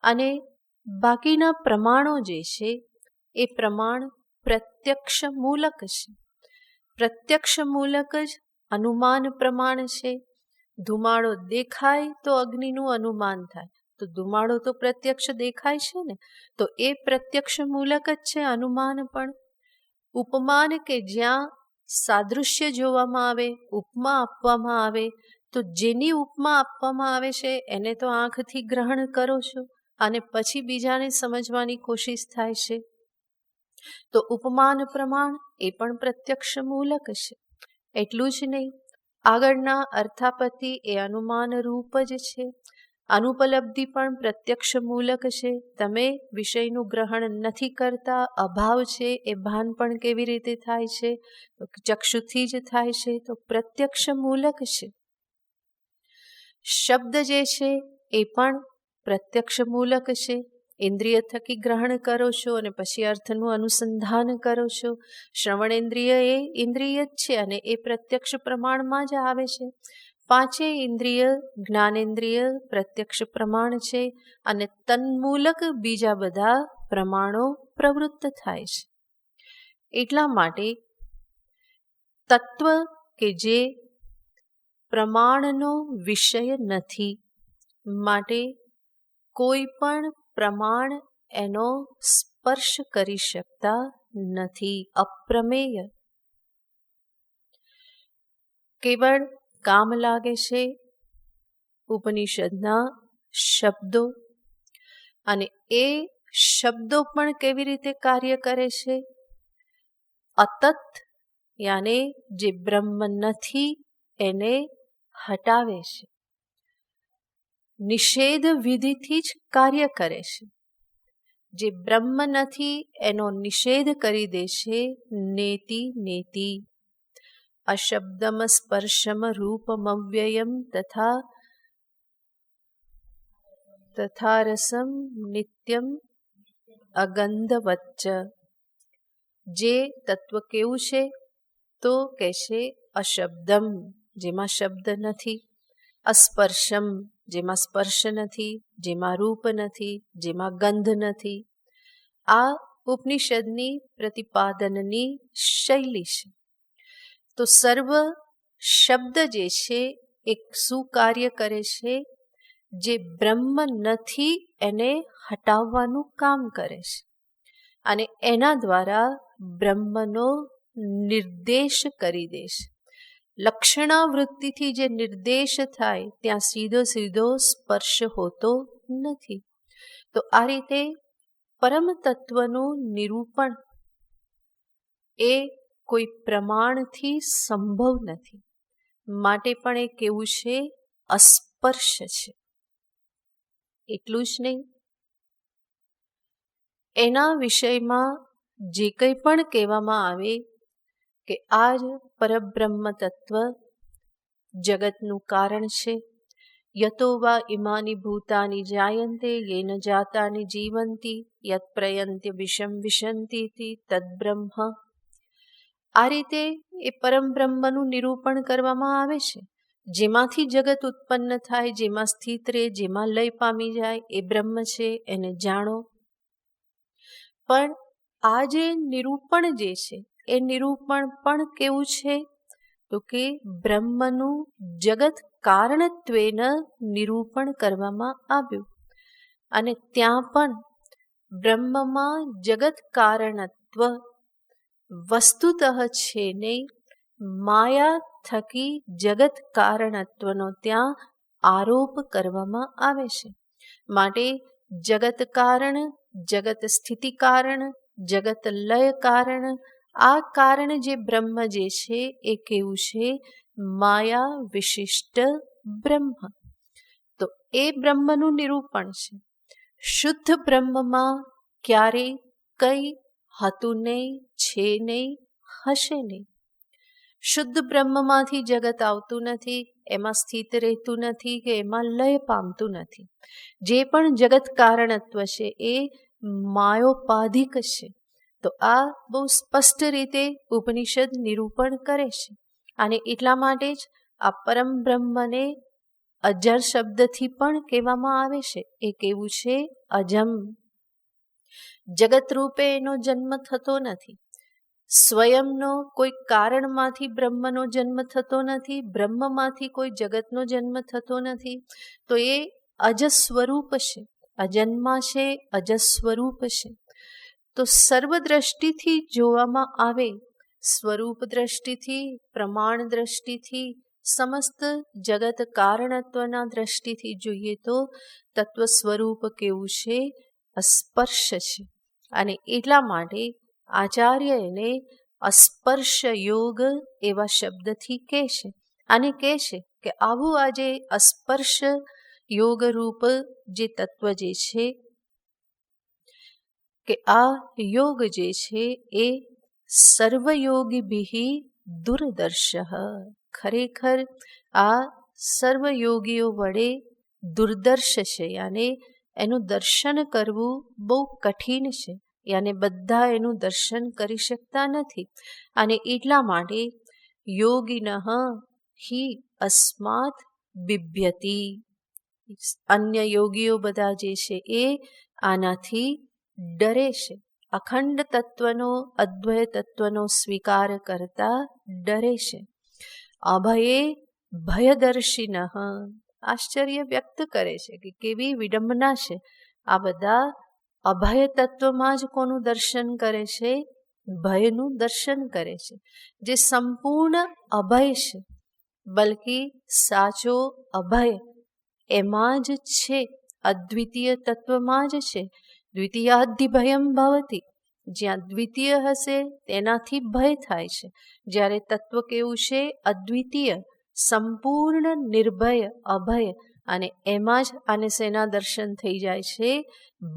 અને બાકીના પ્રમાણો જે છે એ પ્રમાણ પ્રત્યક્ષ મૂલક છે. પ્રત્યક્ષ મૂલક જ અનુમાન પ્રમાણ છે. ધુમાડો દેખાય તો અગ્નિનું અનુમાન થાય, તો ધુમાડો તો પ્રત્યક્ષ દેખાય છે ને, તો એ પ્રત્યક્ષ મૂલક જ છે અનુમાન પણ. ઉપમાન કે જ્યાં સાદૃશ્ય જોવામાં આવે, ઉપમા આપવામાં આવે, તો જેની ઉપમા આપવામાં આવે છે એને તો આંખથી ગ્રહણ કરો છો અને પછી બીજાને સમજવાની કોશિશ થાય છે. તો ઉપમાન પ્રમાણ એ પણ પ્રત્યક્ષ મૂલક છે. એટલું જ નહીં, આગળના અર્થાપત્તિ એ અનુમાન રૂપ જ છે. અનુપલબ્ધિ પણ પ્રત્યક્ષ મૂલક છે. તમે વિષયનું ગ્રહણ નથી કરતા, અભાવ છે, એ ભાન પણ કેવી રીતે થાય છે? તો ચક્ષુથી જ થાય છે. તો પ્રત્યક્ષ મૂલક છે. શબ્દ જે છે એ પણ પ્રત્યક્ષ મૂલક છે. ઇન્દ્રિય થકી ગ્રહણ કરો છો અને પછી અર્થનું અનુસંધાન કરો છો. શ્રવણેન્દ્રિય એ ઇન્દ્રિય જ છે અને એ પ્રત્યક્ષ પ્રમાણમાં જ આવે છે. પાંચેય ઇન્દ્રિય, જ્ઞાનેન્દ્રિય પ્રત્યક્ષ પ્રમાણ છે અને તન્મૂલક બીજા બધા પ્રમાણો પ્રવૃત્ત થાય છે. એટલા માટે તત્વ કે જે પ્રમાણનો વિષય નથી, માટે કોઈ પણ પ્રમાણ એનો સ્પર્શ કરી શકતા નથી, અપ્રમેય. કેવળ કામ લાગે છે ઉપનિષદના શબ્દો, અને એ શબ્દો પણ કેવી રીતે કાર્ય કરે છે? અતત યાને જે બ્રહ્મ નથી એને હટાવે છે. નિષેધ વિધિથી જ કાર્ય કરે છે. જે બ્રહ્મ નથી એનો નિષેધ કરી દે છે નેતિ નેતિ. અશબ્દમ સ્પર્શમ રૂપમ અવ્યયમ તથા રસમ નિત્યમ અગંધવચ્ચ. જે તત્વ કેવું છે? તો કહેશે અશબ્દમ, જેમાં શબ્દ નથી, અસ્પર્શમ, જેમાં સ્પર્શ નથી, જેમાં રૂપ નથી, જેમાં ગંધ નથી. આ ઉપનિષદની પ્રતિપાદનની શૈલી છે. તો સર્વ શબ્દ જે છે એક શું કાર્ય કરે છે? જે બ્રહ્મ નથી એને હટાવવાનું કામ કરે છે, અને એના દ્વારા બ્રહ્મનો નિર્દેશ કરી દે છે. લક્ષણાવૃત્તિથી જે નિર્દેશ થાય ત્યાં સીધો સીધો સ્પર્શ હોતો નથી. તો આ રીતે પરમ તત્વનું નિરૂપણ એ કોઈ પ્રમાણથી સંભવ નથી. માટે પણ એ કેવું છે? અસ્પર્શ છે. એટલું જ નહીં, એના વિષયમાં જે કંઈ પણ કહેવામાં આવે કે આ જ પરબ્રહ્મ તત્વ જગતનું કારણ છે. યતો વા ઇમાની ભૂતાની જાયન્તે યેન જાતાની જીવંતી યત પ્રયંત્ય વિષમ વિશંતી તદ્બ્રહ્મ. આ રીતે એ પરમ બ્રહ્મનું નિરૂપણ કરવામાં આવે છે. જેમાંથી જગત ઉત્પન્ન થાય, જેમાં સ્થિત રહે, જેમાં લય પામી જાય, એ બ્રહ્મ છે, એને જાણો. પણ આ જે નિરૂપણ જે છે એ નિરૂપણ પણ કેવું છે? તો કે બ્રહ્મનું જગત કારણત્વેન નિરૂપણ કરવામાં આવ્યું. અને ત્યાં પણ બ્રહ્મમાં જગત કારણત્વ વસ્તુતઃ છે નહીં, માયા થકી જગત કારણત્વનો ત્યાં આરોપ કરવામાં આવે છે. માટે જગત કારણ, જગત સ્થિતિ કારણ, જગત લય કારણ, આ કારણ જે બ્રહ્મ જે છે એ કેવું છે? માયા વિશિષ્ટ બ્રહ્મ. તો એ બ્રહ્મનું નિરૂપણ છે. શુદ્ધ બ્રહ્મમાં ક્યારેય કંઈ હતું નહીં, છે નહીં, હશે નહીં. શુદ્ધ બ્રહ્મમાંથી જગત આવતું નથી, એમાં સ્થિત રહેતું નથી કે એમાં લય પામતું નથી. જે પણ જગત કારણત્વ છે એ માયોપાધિક છે. તો આ બહુ સ્પષ્ટ રીતે ઉપનિષદ નિરૂપણ કરે છે. અને એટલા માટે જ આ પરમ બ્રહ્મને અજર શબ્દથી પણ કહેવામાં આવે છે. એ કેવું છે? અજમ. જગત રૂપે એનો જન્મ થતો નથી. સ્વયંનો કોઈ કારણમાંથી બ્રહ્મનો જન્મ થતો નથી, બ્રહ્મમાંથી કોઈ જગતનો જન્મ થતો નથી. તો એ અજ સ્વરૂપ છે, અજન્મા છે, અજ સ્વરૂપ છે. તો સર્વ દ્રષ્ટિથી જોવામાં આવે, સ્વરૂપ દ્રષ્ટિથી, પ્રમાણ દ્રષ્ટિથી, સમસ્ત જગત કારણત્વના દ્રષ્ટિથી જોઈએ તો તત્વ સ્વરૂપ કેવું છે? અસ્પર્શ છે. અને એટલા માટે આચાર્ય એને અસ્પર્શ યોગ એવા શબ્દથી કહે છે. અને કહે છે કે આવું આજે અસ્પર્શ યોગ રૂપ જે તત્વ જે છે, કે આ યોગ જે છે એ સર્વયોગીભિ દુર્દર્શ. ખરેખર આ સર્વયોગીઓ વડે દુર્દર્શ છે. યાને એનું દર્શન કરવું બહુ કઠિન છે. યાને બધા એનું દર્શન કરી શકતા નથી. અને એટલા માટે યોગિનઃ હિ અસ્માત બિભ્યતિ. અન્ય યોગીઓ બધા જે છે એ આનાથી ડરે છે. અખંડ તત્વનો, અદ્વય તત્વનો સ્વીકાર કરતા ડરે છે. અભયે ભયદર્શિનઃ. આશ્ચર્ય વ્યક્ત કરે છે કે કેવી વિડંબના છે. આ બધા અભય તત્વમાં જ કોનું દર્શન કરે છે? ભયનું દર્શન કરે છે. જે સંપૂર્ણ અભય છે, બલ્કિ સાચો અભય એમાં જ છે, અદ્વિતીય તત્વમાં જ છે. દ્વિતીયાધિ ભયમ ભવતી. જ્યાં દ્વિતીય હશે તેનાથી ભય થાય છે. જ્યારે તત્વ કેવું છે? અદ્વિતીય, સંપૂર્ણ નિર્ભય, અભય. અને એમાં જ આને શેના દર્શન થઈ જાય છે?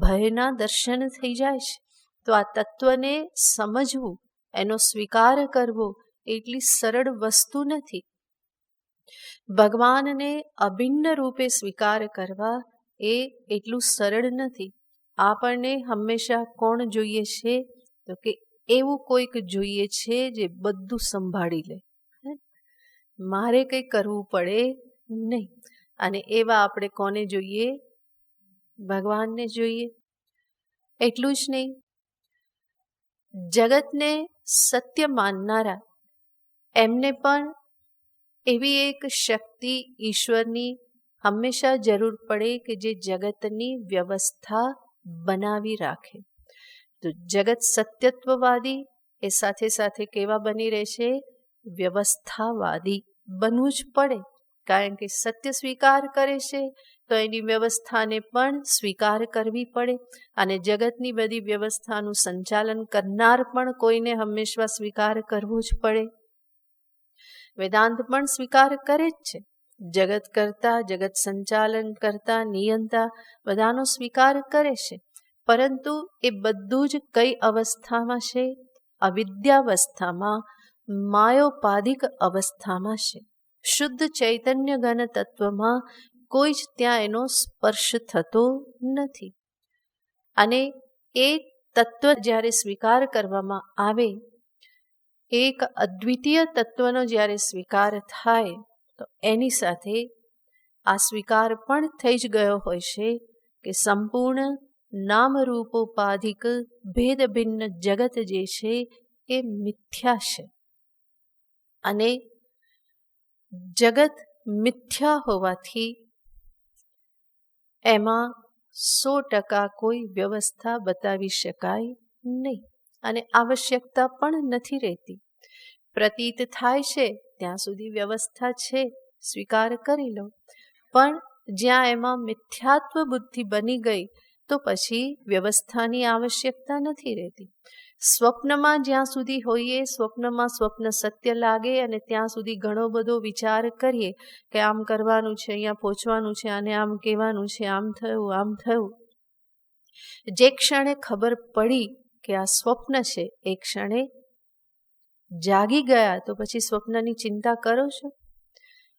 ભયના દર્શન થઈ જાય છે. તો આ તત્વને સમજવું, એનો સ્વીકાર કરવો એટલી સરળ વસ્તુ નથી. ભગવાનને અભિન્ન રૂપે સ્વીકાર કરવા એ એટલું સરળ નથી. આપણને હંમેશા કોણ જોઈએ છે? તો કે એવું કોઈક જોઈએ છે જે બધું સંભાળી લે. મારે કંઈ કરવું પડે નહીં. અને એવા આપણે કોને જોઈએ? ભગવાનને જોઈએ. એટલું જ નહીં, જગતને સત્ય માનનારા એમને પણ એવી એક શક્તિ ઈશ્વરની હંમેશા જરૂર પડે કે જે જગતની વ્યવસ્થા બનાવી રાખે. તો જગત સત્યત્વવાદી એ સાથે સાથે કેવા બની રહેશે? વ્યવસ્થાવાદી બનવું જ પડે, કારણ કે સત્ય સ્વીકાર કરે છે તો એની વ્યવસ્થાને પણ સ્વીકાર કરવી પડે, અને જગતની બધી વ્યવસ્થાનું સંચાલન કરનાર પણ કોઈને હંમેશા સ્વીકાર કરવો જ પડે. વેદાંત પણ સ્વીકાર કરે જ છે, જગત કરતા, જગત સંચાલન કરતા, નિયંતા બધાનો સ્વીકાર કરે છે, પરંતુ એ બધું જ કઈ અવસ્થામાં છે? અવિદ્યાવસ્થામાં, માયોપાધિક અવસ્થામાં છે. શુદ્ધ ચૈતન્ય ઘન તત્વમાં કોઈ જ ત્યાં એનો સ્પર્શ થતો નથી. અને એ તત્વ જ્યારે સ્વીકાર કરવામાં આવે, એક અદ્વિતીય તત્વનો જ્યારે સ્વીકાર થાય તો એની સાથે આ સ્વીકાર પણ થઈ જ ગયો હોય છે કે સંપૂર્ણ નામરૂપોપાધિક ભેદ ભિન્ન જગત જે છે એ મિથ્યા છે. અને જગત મિથ્યા હોવાથી એમાં 100% કોઈ વ્યવસ્થા બતાવી શકાય નહીં, અને આવશ્યકતા પણ નથી રહેતી. પ્રતીત થાય છે ત્યાં સુધી વ્યવસ્થા છે, સ્વીકાર કરી લો, પણ જ્યાં એમાં મિથ્યાત્વ બુદ્ધિ બની ગઈ તો પછી વ્યવસ્થાની આવશ્યકતા નથી રહેતી. સ્વપ્નમાં જ્યાં સુધી હોઈએ, સ્વપ્નમાં સ્વપ્ન સત્ય લાગે અને ત્યાં સુધી ઘણો બધો વિચાર કરીએ કે આમ કરવાનું છે, અહીંયા પહોંચવાનું છે, આને આમ કહેવાનું છે, આમ થયું, આમ થયું. જે ક્ષણે ખબર પડી કે આ સ્વપ્ન છે, એ ક્ષણે જાગી ગયા તો પછી સ્વપ્નની ચિંતા કરો છો?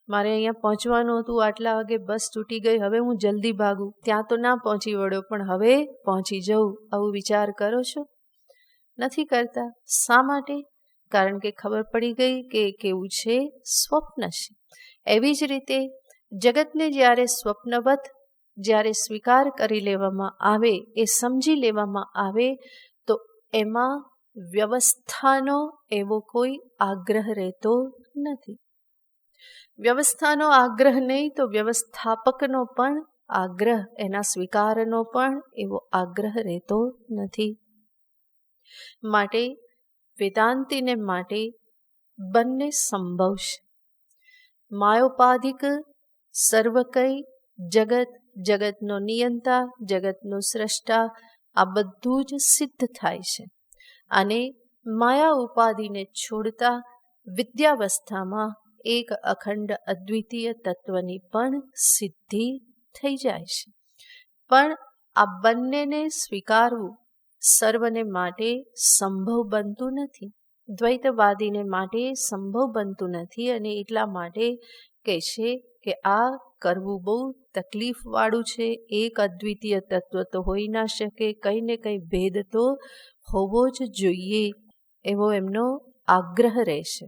મારે અહીંયા પહોંચવાનું હતું, આટલા વાગે બસ છૂટી ગઈ, હવે હું જલ્દી ભાગું, ત્યાં તો ના પહોંચી વળ્યો પણ હવે પહોંચી જવું, આવું વિચાર કરો છો? નથી કરતા. શા માટે? કારણ કે ખબર પડી ગઈ કે કેવું છે, સ્વપ્ન છે. એવી જ રીતે જગતને જ્યારે સ્વપ્નવત જ્યારે સ્વીકાર કરી લેવામાં આવે, એ સમજી લેવામાં આવે તો એમાં વ્યવસ્થાનો એવો કોઈ આગ્રહ રહેતો નથી. વ્યવસ્થાનો આગ્રહ નહીં તો વ્યવસ્થાપકનો પણ આગ્રહ, એના સ્વીકારનો પણ એવો આગ્રહ રહેતો નથી. માટે વેદાંતીને માટે બંને સંભવ છે. માયોપાધિક સર્વ કઈ જગત, જગતનો નિયંતા, જગતનો સ્રષ્ટા, આ બધું જ સિદ્ધ થાય છે. અને માયા ઉપાધિને છોડતા વિદ્યાવસ્થામાં એક અખંડ અદ્વિતીય તત્વની પણ સિદ્ધિ થઈ જાય છે. પણ આ બંનેને સ્વીકારવું સર્વને માટે સંભવ બનતું નથી, દ્વૈતવાદીને માટે સંભવ બનતું નથી. અને એટલા માટે કહે છે કે આ કરવું બહુ તકલીફવાળું છે. એક અદ્વિતીય તત્વ તો હોઈ ના શકે, કંઈ ને કંઈ ભેદ તો હોવો જ જોઈએ, એવો એમનો આગ્રહ રહેશે.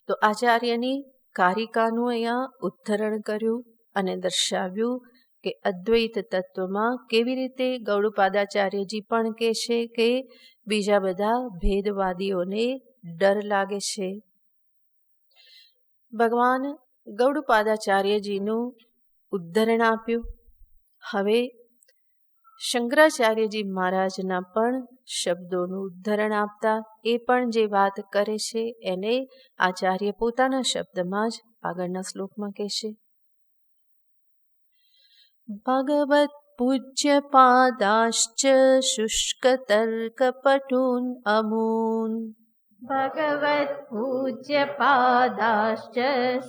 તો આચાર્યની કારિકાનું અહીંયા ઉદ્ધરણ કર્યું અને દર્શાવ્યું કે અદ્વૈત તત્વમાં કેવી રીતે ગૌડપાદાચાર્યજી પણ કહે છે કે બીજા બધા ભેદવાદીઓને ડર લાગે છે. ભગવાન ગૌડપાદાચાર્યજીનું ઉદ્ધરણ આપ્યું. હવે શંકરાચાર્યજી મહારાજના પણ શબ્દોનું ઉદ્ધરણ આપતા એ પણ જે વાત કરે છે એને આચાર્ય પોતાના શબ્દમાં જ આગળના શ્લોકમાં કહેશે. ભગવત પૂજ્ય પાદાશ્ચ શુષ્ક તર્ક પટૂન અમૂન. ભગવત પૂજ્ય પાદાશ્ચ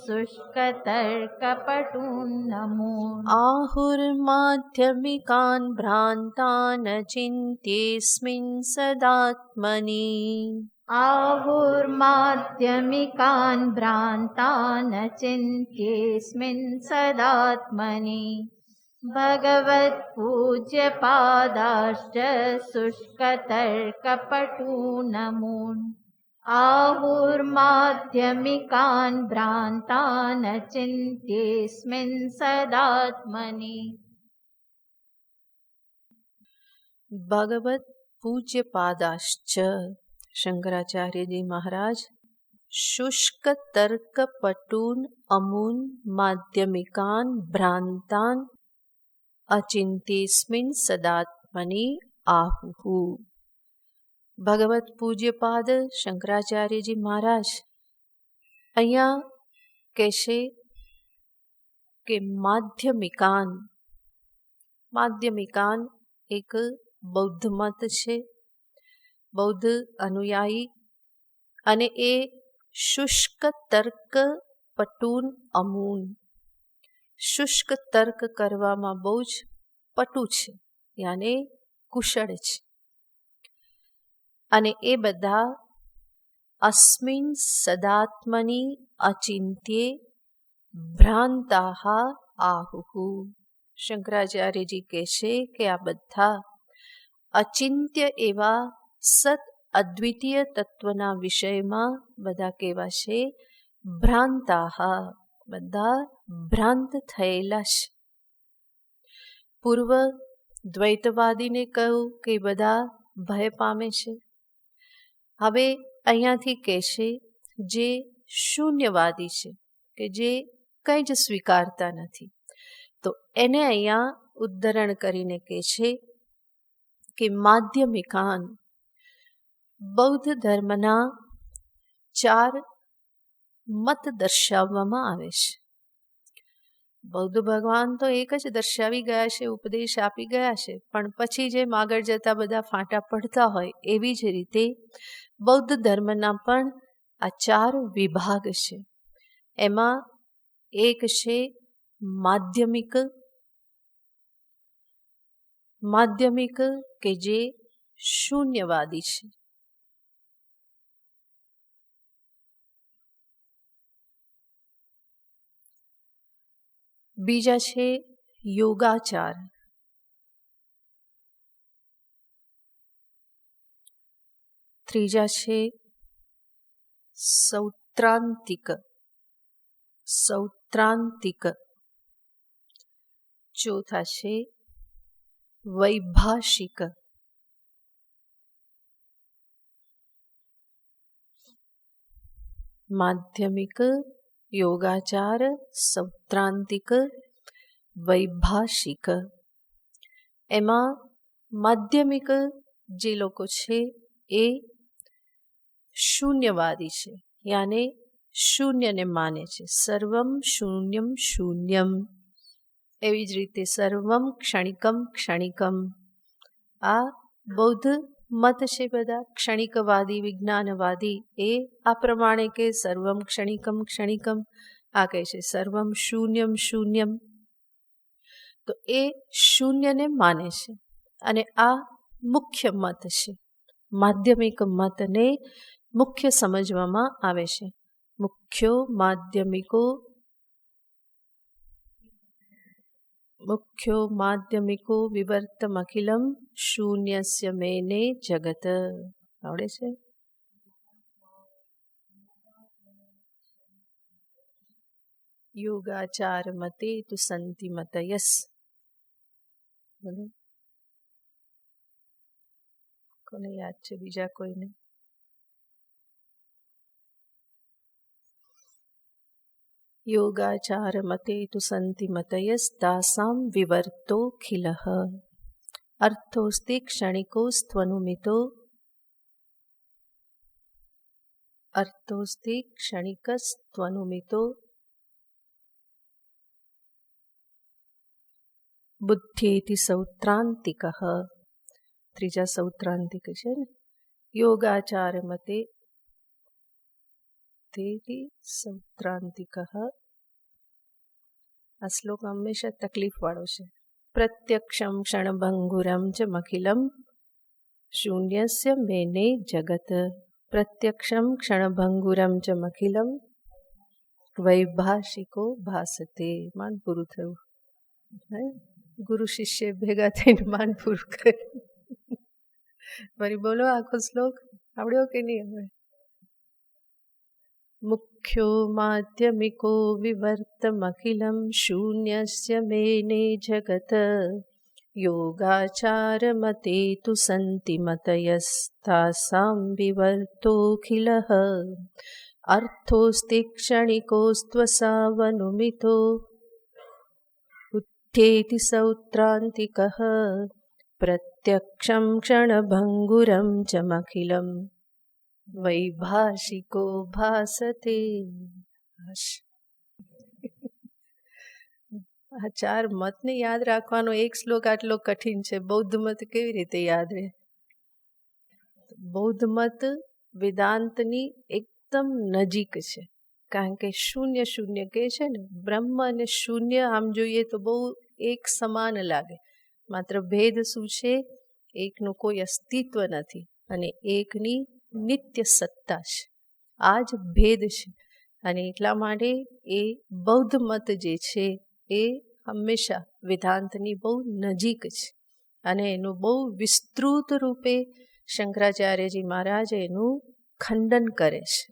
શુષ્ક તર્ક પટૂન અમૂન. આહુર્માધ્યમિકાન ભ્રાંતાન ચિંત્યેસ્મિન સદાત્મની. આહુર્માધ્યમિકાન ભ્રાંતાન ચિંત્યેસ્મિન સદાત્મની. ભગવત પૂજ્ય પાદાશ્ચ શુષ્ક તર્ક પટૂન અમૂન. આહુર્માધ્યમિકાન ભ્રાંતાન ચિંત્યેસ્મિન સદાત્મની. ભગવત પૂજ્ય પાદાશ્ચ, શંકરાચાર્યજી મહારાજ શુષ્ક તર્ક પટૂન અમૂન માધ્યમિકાન ભ્રાંતાન અચિંત્યેસ્મિન સદાત્મની આહુહુ. ભગવત પૂજ્યપાદ શંકરાચાર્યજી મહારાજ અહીંયા કહેશે કે માધ્યમિકાન એક બૌદ્ધ મત છે, બૌદ્ધ અનુયાયી, અને એ શુષ્ક તર્ક પટૂન અમૂન, શુષ્ક તર્ક કરવામાં બહુ જ પટુ છે, યાને કુશળ છે. અને એ બધા અસ્મિન સદાત્મની અચિંત્યે ભ્રાંતાહ આહુહુ. શંકરાચાર્યજી કહેશે કે આ બધા અચિંત્ય એવા સત અદ્વિતીય તત્વના વિષયમાં બધા કેવા છે? ભ્રાંતાહ, બધા ભ્રાંત થયેલા છે. પૂર્વ દ્વૈતવાદીને કહ્યું કે બધા ભય પામે છે. હવે અહીંયાથી કહેશે જે શૂન્યવાદી છે, કે જે કંઈ જ સ્વીકારતા નથી, તો એને અહીંયા ઉદ્ધરણ કરીને કહે છે કે માધ્યમિકાન, બૌદ્ધ ધર્મના 4 મત દર્શાવવામાં આવે છે. બૌદ્ધ ભગવાન તો એક જ દર્શાવી ગયા છે, ઉપદેશ આપી ગયા છે, પણ પછી જેમ આગળ જતા બધા ફાંટા પડતા હોય એવી જ રીતે બૌદ્ધ ધર્મના પણ આ 4 વિભાગ છે. એમાં એક છે માધ્યમિક કે જે શૂન્યવાદી છે. બીજા છે યોગાચાર, ત્રીજા છે સૌત્રાંતિક, ચોથા છે વૈભાષિક, માધ્યમિક, યોગાચાર, સૌત્રાંતિક, વૈભાષિક. એમાં માધ્યમિક જે લોકો છે એ શૂન્યવાદી છે, યાને શૂન્યને માને છે. સર્વમ શૂન્યમ શૂન્યમ, એવી જ રીતે સર્વમ ક્ષણિકમ. આ બૌદ્ધ મત છે બધા ક્ષણિકવાદી, વિજ્ઞાનવાદી. એ આ પ્રમાણે કે સર્વમ ક્ષણિકમ, આ કહે છે સર્વમ શૂન્યમ. તો એ શૂન્યને માને છે, અને આ મુખ્ય મત છે. માધ્યમિક મતને મુખ્ય સમજવામાં આવે છે. મુખ્યો માધ્યમિકો વિવર્તમખિલમ શૂન્યસ્ય મેને જગત. આવડે છે? યોગાચાર મતે તુ સંતિ મતયસ. બોલો, કોને યાદ છે? બીજા કોઈને? યોગાચાર મતે તુ સંતિ મતયસ તાસામ વિવર્તો ખિલઃ અર્થોસ્તિ ક્ષણિકો સ્ત્વનુમિતો બુદ્ધ્યેતિ સૌત્રાંતિક. ત્રીજા સૌત્રાંતિક છે ને. યોગાચાર મતે તેતિ સૌત્રાંતિક. આ શ્લોક હંમેશા તકલીફ વાળો છે. પ્રત્યક્ષમ ક્ષણભંગુરમ ચ મખિલમ શૂન્યસ્ય મેને જગત. પ્રત્યક્ષમ ક્ષણભંગુરમ ચ મખિલમ વૈભાષિકો ભાસતે. માન પૂરું થયું. ગુરુ શિષ્ય ભેગા થઈને માન પૂરું કરે. ફરી બોલો આખો શ્લોક. આવડ્યો કે નહીં? હવે મુખ્યો માધ્યમિકો વિવર્તમખિલમ શૂન્યસ્ય મેને જગત યોગાચાર મતે તુ સંતિ મતયસ્તાસામ વિવર્તોખિલઃ અર્થોસ્તિ ક્ષણિકોસ્ત્વસાવનુમિતો ઉત્થેતિ સૌત્રાંતિકઃ પ્રત્યક્ષં ક્ષણભંગુરં ચમખિલં વૈભાષિકો ભાસતે. આ 4 મતને યાદ રાખવાનો એક શ્લોક આટલો કઠિન છે. બૌદ્ધ મત કેવી રીતે યાદ રહે? બૌદ્ધ મત વેદાંતની એકદમ નજીક છે, કારણ કે શૂન્ય શૂન્ય કહે છે ને, બ્રહ્મ અને શૂન્ય આમ જોઈએ તો બહુ એક સમાન લાગે, માત્ર ભેદ શું છે? એકનું કોઈ અસ્તિત્વ નથી અને એકની નિત્ય સત્તા છે. આ જ ભેદ છે. અને એટલા માટે એ બૌદ્ધ મત જે છે એ હંમેશા વેદાંતની બહુ નજીક છે અને એનું બહુ વિસ્તૃત રૂપે શંકરાચાર્યજી મહારાજ એનું ખંડન કરે છે.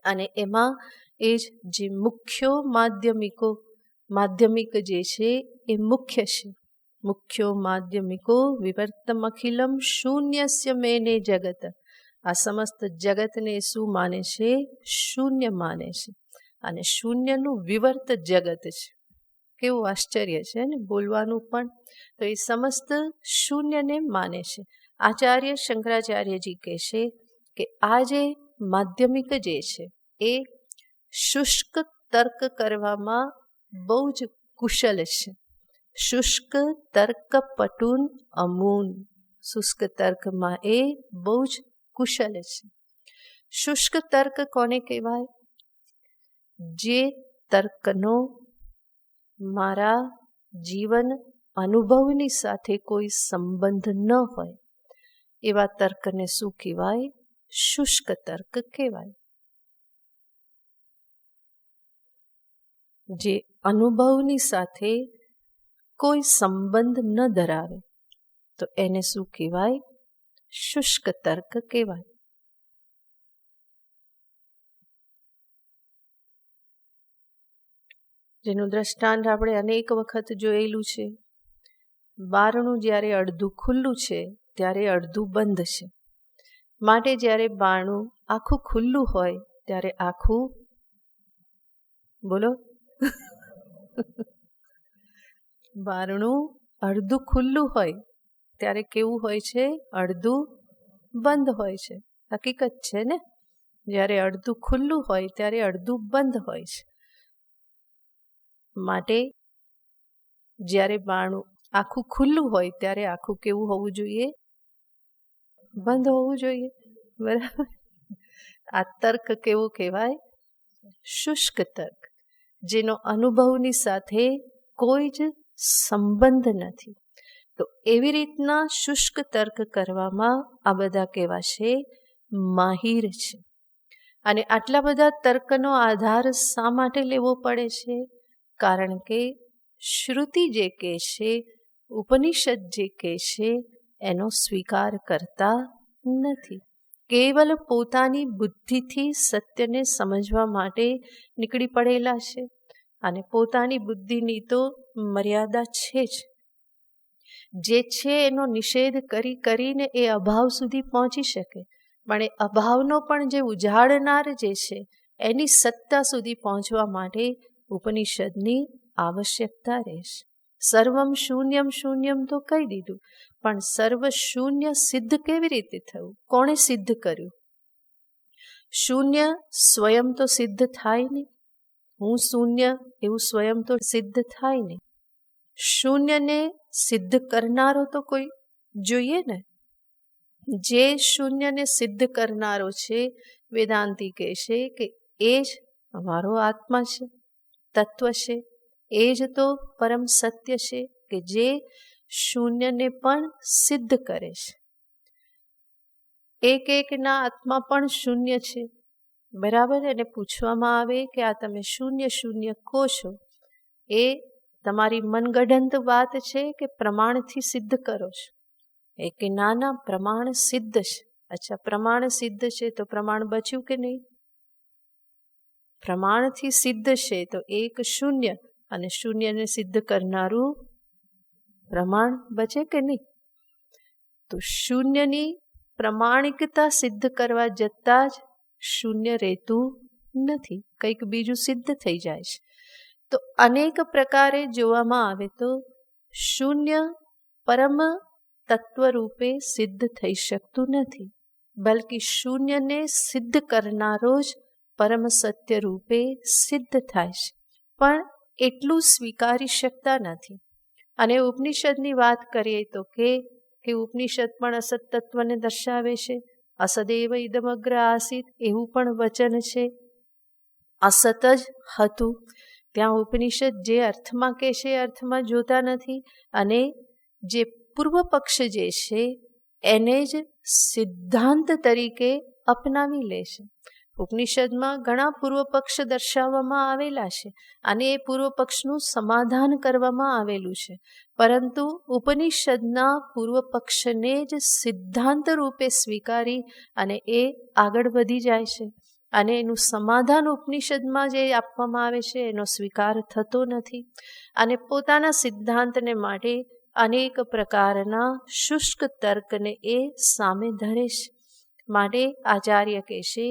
અને એમાં એ જ જે માધ્યમિક જે છે એ મુખ્ય છે. મુખ્યો માધ્યમિકો વિવર્તમખિલમ શૂન્યસ્ય મેને જગત. આ સમસ્ત જગતને શું માને છે? શૂન્ય માને છે. અને શૂન્યનું વિવર્ત જગત છે. કેવું આશ્ચર્ય છે ને બોલવાનું પણ. તો એ સમસ્ત શૂન્યને માને છે. આચાર્ય શંકરાચાર્યજી કહે છે કે આ જે માધ્યમિક જે છે એ શુષ્ક તર્ક કરવામાં બહુ જ કુશલ છે. શુષ્ક તર્ક પટુન અમૂન. શુષ્ક તર્કમાં એ બહુ જ કુશલ છે. શુષ્ક તર્ક કોને કહેવાય? જે તર્કનો મારા જીવન અનુભવની સાથે કોઈ સંબંધ ન હોય એવા તર્કને શું કહેવાય? શુષ્ક તર્ક કહેવાય. જે અનુભવની સાથે કોઈ સંબંધ ન ધરાવે તો એને શું કહેવાય? શુષ્ક તર્ક કહેવાય. જેનું દ્રષ્ટાંત આપણે અનેક વખત જોયેલું છે. બારણું જ્યારે અડધું ખુલ્લું છે ત્યારે અડધું બંધ છે. માટે જ્યારે બારણું આખું ખુલ્લું હોય ત્યારે આખું બોલો બારણું અડધું ખુલ્લું હોય ત્યારે કેવું હોય છે? અડધું બંધ હોય છે. હકીકત છે ને? જ્યારે અડધું ખુલ્લું હોય ત્યારે અડધું બંધ હોય છે. માટે જ્યારે બારણું આખું ખુલ્લું હોય ત્યારે આખું કેવું હોવું જોઈએ? બંધ હોવું જોઈએ. બરાબર. આ તર્ક કેવો કહેવાય? શુષ્ક તર્ક, જેનો અનુભવની સાથે કોઈ જ સંબંધ નથી. તો એવી રીતના શુષ્ક તર્ક કરવામાં આ બધા કેવા છે? માહિર છે. અને આટલા બધા તર્કનો આધાર શા માટે લેવો પડે છે? કારણ કે શ્રુતિ જે કહે છે, ઉપનિષદ જે કહે છે એનો સ્વીકાર કરતા નથી. કેવલ પોતાની બુદ્ધિથી સત્યને સમજવા માટે નીકળી પડેલા છે. અને પોતાની બુદ્ધિની તો મર્યાદા છે જ. જે છે એનો નિષેધ કરીને એ અભાવ સુધી પહોંચી શકે, પણ એ અભાવનો પણ જે ઉજાડનાર જે છે એની સત્તા સુધી પહોંચવા માટે ઉપનિષદની આવશ્યકતા રહેશે. સર્વમ શૂન્યમ શૂન્યમ તો કહી દીધું, પણ સર્વ શૂન્ય સિદ્ધ કેવી રીતે થયું? કોણે સિદ્ધ કર્યું? શૂન્ય સ્વયં તો સિદ્ધ થાય નહીં. હું શૂન્ય એવું સ્વયં તો સિદ્ધ થાય નહીં. શૂન્યને સિદ્ધ કરનારો તો કોઈ જોઈએ ને. જે શૂન્યને સિદ્ધ કરનારો છે, વેદાંતી કહે છે કે એ જ અમારો આત્મા છે, તત્વ છે. એ જ તો પરમ સત્ય છે કે જે શૂન્યને પણ સિદ્ધ કરે છે. એક એકના આત્મા પણ શૂન્ય છે. બરાબર. એને પૂછવામાં આવે કે આ તમે શૂન્ય શૂન્ય કહો છો, એ તમારી મનગઢંત વાત છે કે પ્રમાણથી સિદ્ધ કરો છો? એ કે ના ના, પ્રમાણ સિદ્ધ છે. અચ્છા, પ્રમાણ સિદ્ધ છે તો પ્રમાણ બચ્યું કે નહીં? પ્રમાણથી સિદ્ધ છે તો એક શૂન્ય અને શૂન્યને સિદ્ધ કરનારું પ્રમાણ બચે કે નહીં? તો શૂન્યની પ્રમાણિકતા સિદ્ધ કરવા જતાં જ શૂન્ય રહેતું નથી, કંઈક બીજું સિદ્ધ થઈ જાય છે. તો અનેક પ્રકારે જોવામાં આવે તો શૂન્ય પરમ તત્વ રૂપે સિદ્ધ થઈ શકતું નથી, બલ્કિ શૂન્યને સિદ્ધ કરનારો જ પરમ સત્ય રૂપે સિદ્ધ થાય છે, પણ એટલું સ્વીકારી શકતા નથી. અને ઉપનિષદની વાત કરીએ તો કે ઉપનિષદ પણ અસત તત્વને દર્શાવે છે. અસદેવ ઇદમગ્ર આસિત એવું પણ વચન છે. અસત જ હતું. ત્યાં ઉપનિષદ જે અર્થમાં કહે છે એ અર્થમાં જોતા નથી, અને જે પૂર્વ પક્ષ જે છે એને જ સિદ્ધાંત તરીકે અપનાવી લે છે. ઉપનિષદમાં ઘણા પૂર્વ પક્ષ દર્શાવવામાં આવેલા છે અને એ પૂર્વ પક્ષનું સમાધાન કરવામાં આવેલું છે, પરંતુ ઉપનિષદના પૂર્વ પક્ષને જ સિદ્ધાંત રૂપે સ્વીકારી અને એ આગળ વધી જાય છે, અને એનું સમાધાન ઉપનિષદમાં જે આપવામાં આવે છે એનો સ્વીકાર થતો નથી, અને પોતાના સિદ્ધાંતને માટે અનેક પ્રકારના શુષ્ક તર્કને એ સામે ધરે છે. માટે આચાર્ય કહેશે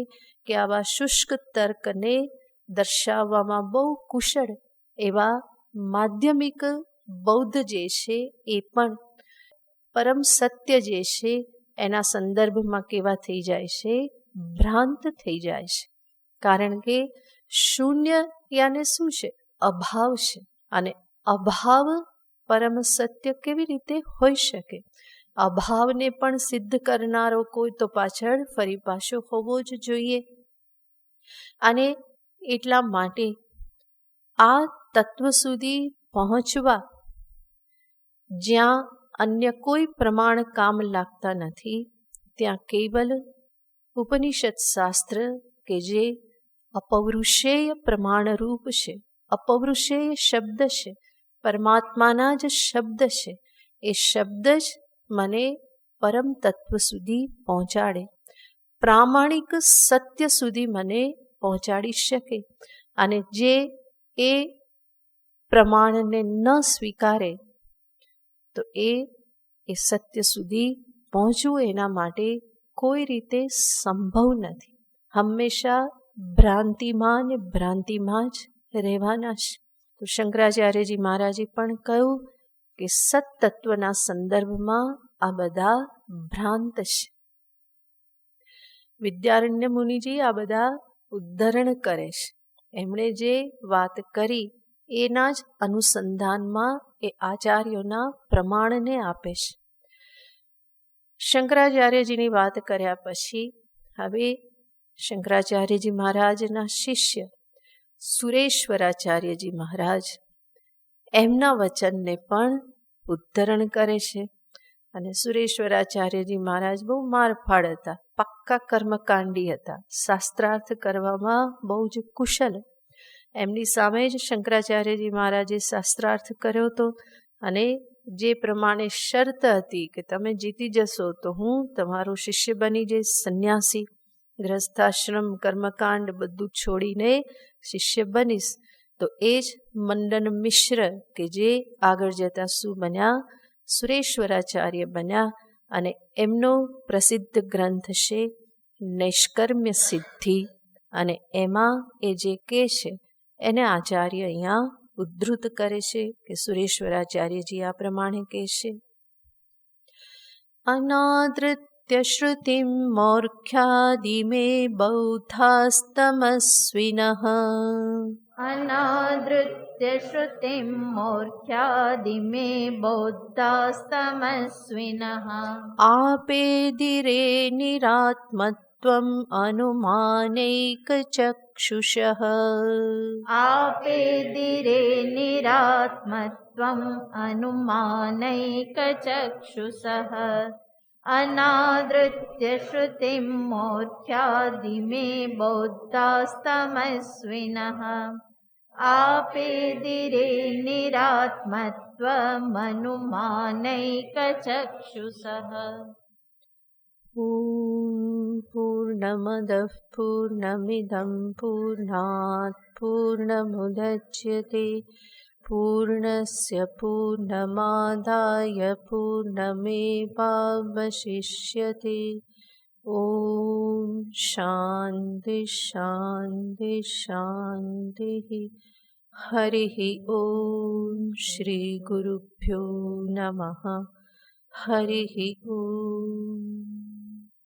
કે આવા શુષ્ક તર્કને દર્શાવવામાં બહુ કુશળ એવા માધ્યમિક બૌદ્ધ જે છે એ પણ પરમ સત્ય જે છે એના સંદર્ભમાં કેવા થઈ જાય છે, ભ્રાંત થઈ જાય છે. કારણ કે શૂન્ય યાને શું છે? અભાવ છે, અને અભાવ પરમ સત્ય કેવી રીતે હોઈ શકે? અભાવને પણ સિદ્ધ કરનારો કોઈ તો પાછળ ફરી પાછો હોવો જ જોઈએ. અને એટલા માટે આ તત્વ સુધી પહોંચવા જ્યાં અન્ય કોઈ પ્રમાણ કામ લાગતા નથી, ત્યાં કેવલ ઉપનિષદ શાસ્ત્ર કે જે અપૌરુષેય પ્રમાણરૂપ છે, અપૌરુષેય શબ્દ છે, પરમાત્માના જ શબ્દ છે, એ શબ્દ જ મને પરમ તત્વ સુધી પહોંચાડે, પ્રામાણિક સત્ય સુધી મને પહોંચાડી શકે. અને જે એ પ્રમાણને ન સ્વીકારે તો એ સત્ય સુધી પહોંચવું એના માટે કોઈ રીતે સંભવ નથી. હંમેશા ભ્રાંતિમાં ને ભ્રાંતિમાં જ રહેવાના છે. તો શંકરાચાર્યજી મહારાજે પણ કહ્યું કે સત્તત્વના સંદર્ભમાં આ બધા ભ્રાંત છે. વિદ્યારણ્ય મુનિજી આ બધા ઉદ્ધરણ કરે છે. એમણે જે વાત કરી એના જ અનુસંધાનમાં એ આચાર્યોના પ્રમાણને આપે છે. શંકરાચાર્યજીની વાત કર્યા પછી હવે શંકરાચાર્યજી મહારાજના શિષ્ય સુરેશ્વરાચાર્યજી મહારાજ એમના વચનને પણ ઉદ્ધરણ કરે છે. અને સુરેશ્વરાચાર્યજી મહારાજ બહુ મારફાડ હતા, પક્કા કર્મકાંડી હતા, શાસ્ત્રાર્થ કરવામાં બહુ જ કુશલ. એમની સામે જ શંકરાચાર્યજી મહારાજે શાસ્ત્રાર્થ કર્યો હતો, અને જે પ્રમાણે શરત હતી કે તમે જીતી જશો તો હું તમારો શિષ્ય બની જઈશ, સંન્યાસી, ગ્રસ્થાશ્રમ, કર્મકાંડ બધું છોડીને શિષ્ય બનીશ. તો એ જ મંડન મિશ્ર કે જે આગળ જતા શું બન્યા? સુરેશ્વરાચાર્ય બન્યા. અને એમનો પ્રસિદ્ધ ગ્રંથ છે નૈષ્કર્મ્ય સિદ્ધિ, અને એમાં એ જે કહે છે એને આચાર્ય અહીંયા ઉદ્ધૃત કરે છે કે સુરેશ્વરાચાર્યજી આ પ્રમાણે કહે છે: અનાદૃત્ય શ્રુતિમ મૌર્ખ્યાદિમે બૌદ્ધાસ્તમસ્વિનઃ અનાદૃત્ય શ્રુતિમ મૌર્ખ્યાદિમે બૌદ્ધાસ્તમસ્વિનઃ આપેદિરે નિરાત્મત્વમ અનુમાનૈકચક્ષુષઃ આપેદિરે નિરાત્મત્વમ અનુમાનૈકચક્ષુષઃ અનાદૃત્ય શ્રુતિમ મૌર્ખ્યાદિમે બૌદ્ધાસ્તમસ્વિનઃ આપેદિરે નિરાત્મત્વમનુમાનૈકચક્ષુષઃ. પૂર્ણમદઃ પૂર્ણમિદં પૂર્ણાત પૂર્ણમુદચ્યતે પૂર્ણસ્ય પૂર્ણમાદાય પૂર્ણમેવાવશિષ્યતે. ॐ शान्ति शान्ति शान्तिः। हरिः ॐ श्रीगुरुभ्यो नमः। हरिः ॐ।